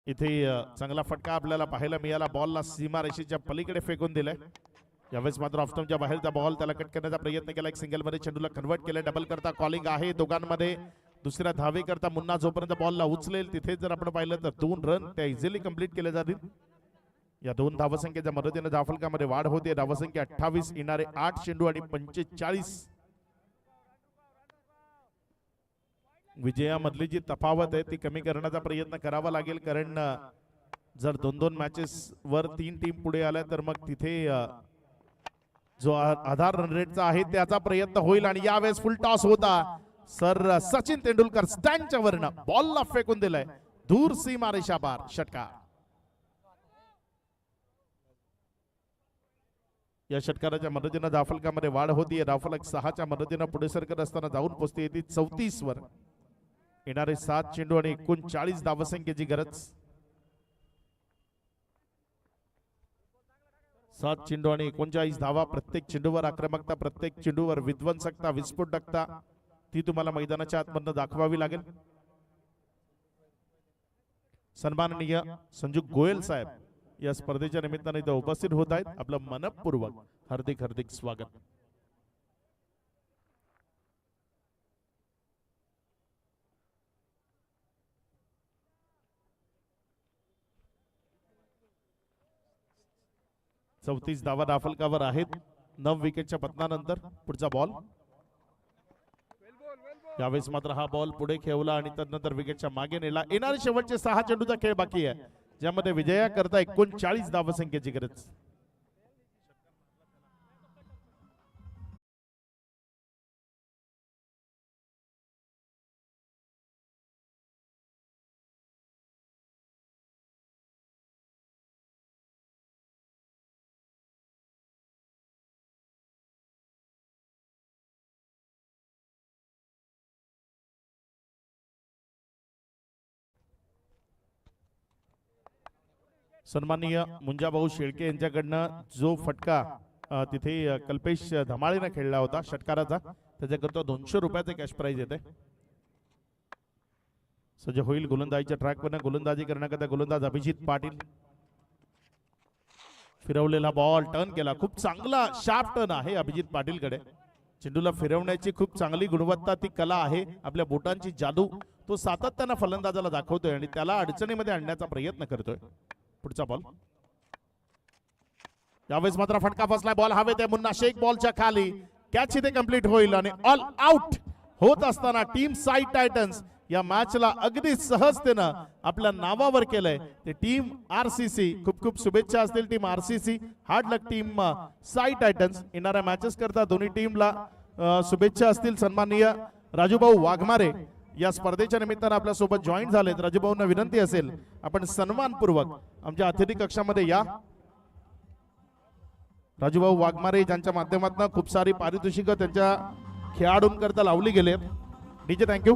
इथे चांगला फटका आपल्याला पाहायला मिळाला. बॉलला सीमा रेषेच्या पलीकडे फेकून दिलाय. यावेळेस मात्र ऑफस्टंपच्या बाहेरचा बॉल त्याला कट करण्याचा प्रयत्न केला. एक सिंगल मध्ये चेंडूला कन्वर्ट केलं. डबल करता कॉलिंग आहे दोघांमध्ये. दुसऱ्या धावे करता मुन्ना जोपर्यंत बॉलला उचलेल तिथे जर आपण पाहिलं तर 2 रन त्या इझिली कंप्लीट केले जातील. या 2 धावसंख्येच्या मदतीने धावफलकामध्ये वाढ होते. धावसंख्या 28, येणारे 8 चेंडू आणि 45. विजयामधली जी तफावत आहे ती कमी करण्याचा प्रयत्न करावा लागेल, कारण जर 2-2 मॅचेस वर 3 टीम पुढे आल्या तर मग तिथे जो आधार रन रेटचा आहे त्याचा प्रयत्न होईल. आणि यावेळेस फुल टॉस होता. सर सचिन तेंडुलकर स्टँडच्या वरनं बॉलला फेकून दिलाय दूर सीमा रेषा पार. षटकार. या षटकाराच्या मदतीने धावफलकामध्ये वाढ होतीये. धावफलक 6च्या मदतीने पुढे सरकत असताना जाऊन पोहोचते ती 34 वर. येणारे 7 चेंडू आणि 39 धावसंख्येची गरज. 7 चेंडू आणि 39 धावा. प्रत्येक चेंडूवर आक्रमकता, प्रत्येक चेंडूवर विध्वंसकता, विस्फोटकता ती तुम्हाला मैदानाच्या आतमधनं दाखवावी लागेल. सन्माननीय संजू गोयल साहेब या स्पर्धेच्या निमित्ताने इथं उपस्थित होत आहेत. आपलं मनपूर्वक हार्दिक हार्दिक स्वागत. चौतीस धावा दाफलकावर आहेत 9 विकेटच्या पतनानंतर. पुढचा बॉल. यावेळेस मात्र हा बॉल पुढे खेळवला आणि त्यानंतर विकेटच्या मागे नेला. येणारे शेवटचे 6 चेंडूचा खेळ बाकी आहे, ज्यामध्ये विजया करता 39 धावसंख्येची गरज. सन्माननीय मुंजाभाऊ शेळके यांच्याकडनं जो फटका तिथे कल्पेश धमाळेनं खेळला होता षटकाराचा, त्याच्याकरता 200 रुपयाचे कॅश प्राइज येते. सज्ज होईल गोलंदाजीच्या ट्रॅकवरनं. गोलंदाजी करण्याकरता गोलंदाज अभिजित पाटील. फिरवलेला बॉल टर्न केला. खूप चांगला शार्प टर्न आहे अभिजित पाटीलकडे. चेंडूला फिरवण्याची खूप चांगली गुणवत्ता, ती कला आहे. आपल्या बोटांची जादू तो सातत्यानं फलंदाजाला दाखवतोय आणि त्याला अडचणीमध्ये आणण्याचा प्रयत्न करतोय. पुढचा बॉल. यावेळेस मात्र फटका फसलाय. बॉल हवेत आहे. मुन्ना शेख बॉलच्या खाली. कॅच इथे कंप्लीट होईल आणि ऑल आउट होत असताना टीम साई टायटन्स या मॅचला अगदी सहजतेनं आपल्या नावावर केलंय. ते टीम आरसीसी. खूप खूप शुभेच्छा असतील टीम आरसीसी. हार्ड लक टीम साई टायटन्स. येणाऱ्या मॅचेस करता दोन्ही टीमला शुभेच्छा असतील. सन्माननीय राजूभाऊ वाघमारे या स्पर्धेच्या निमित्तानं आपल्या सोबत जॉईन झालेत. राजूभाऊंना विनंती असेल आपण सन्मानपूर्वक आमच्या अतिथी कक्षामध्ये या. राजूभाऊ वाघमारे ज्यांच्या माध्यमातून खूप सारी पारितोषिकं त्यांच्या खेळाडूंकरता लावली गेलेत. DJ thank you.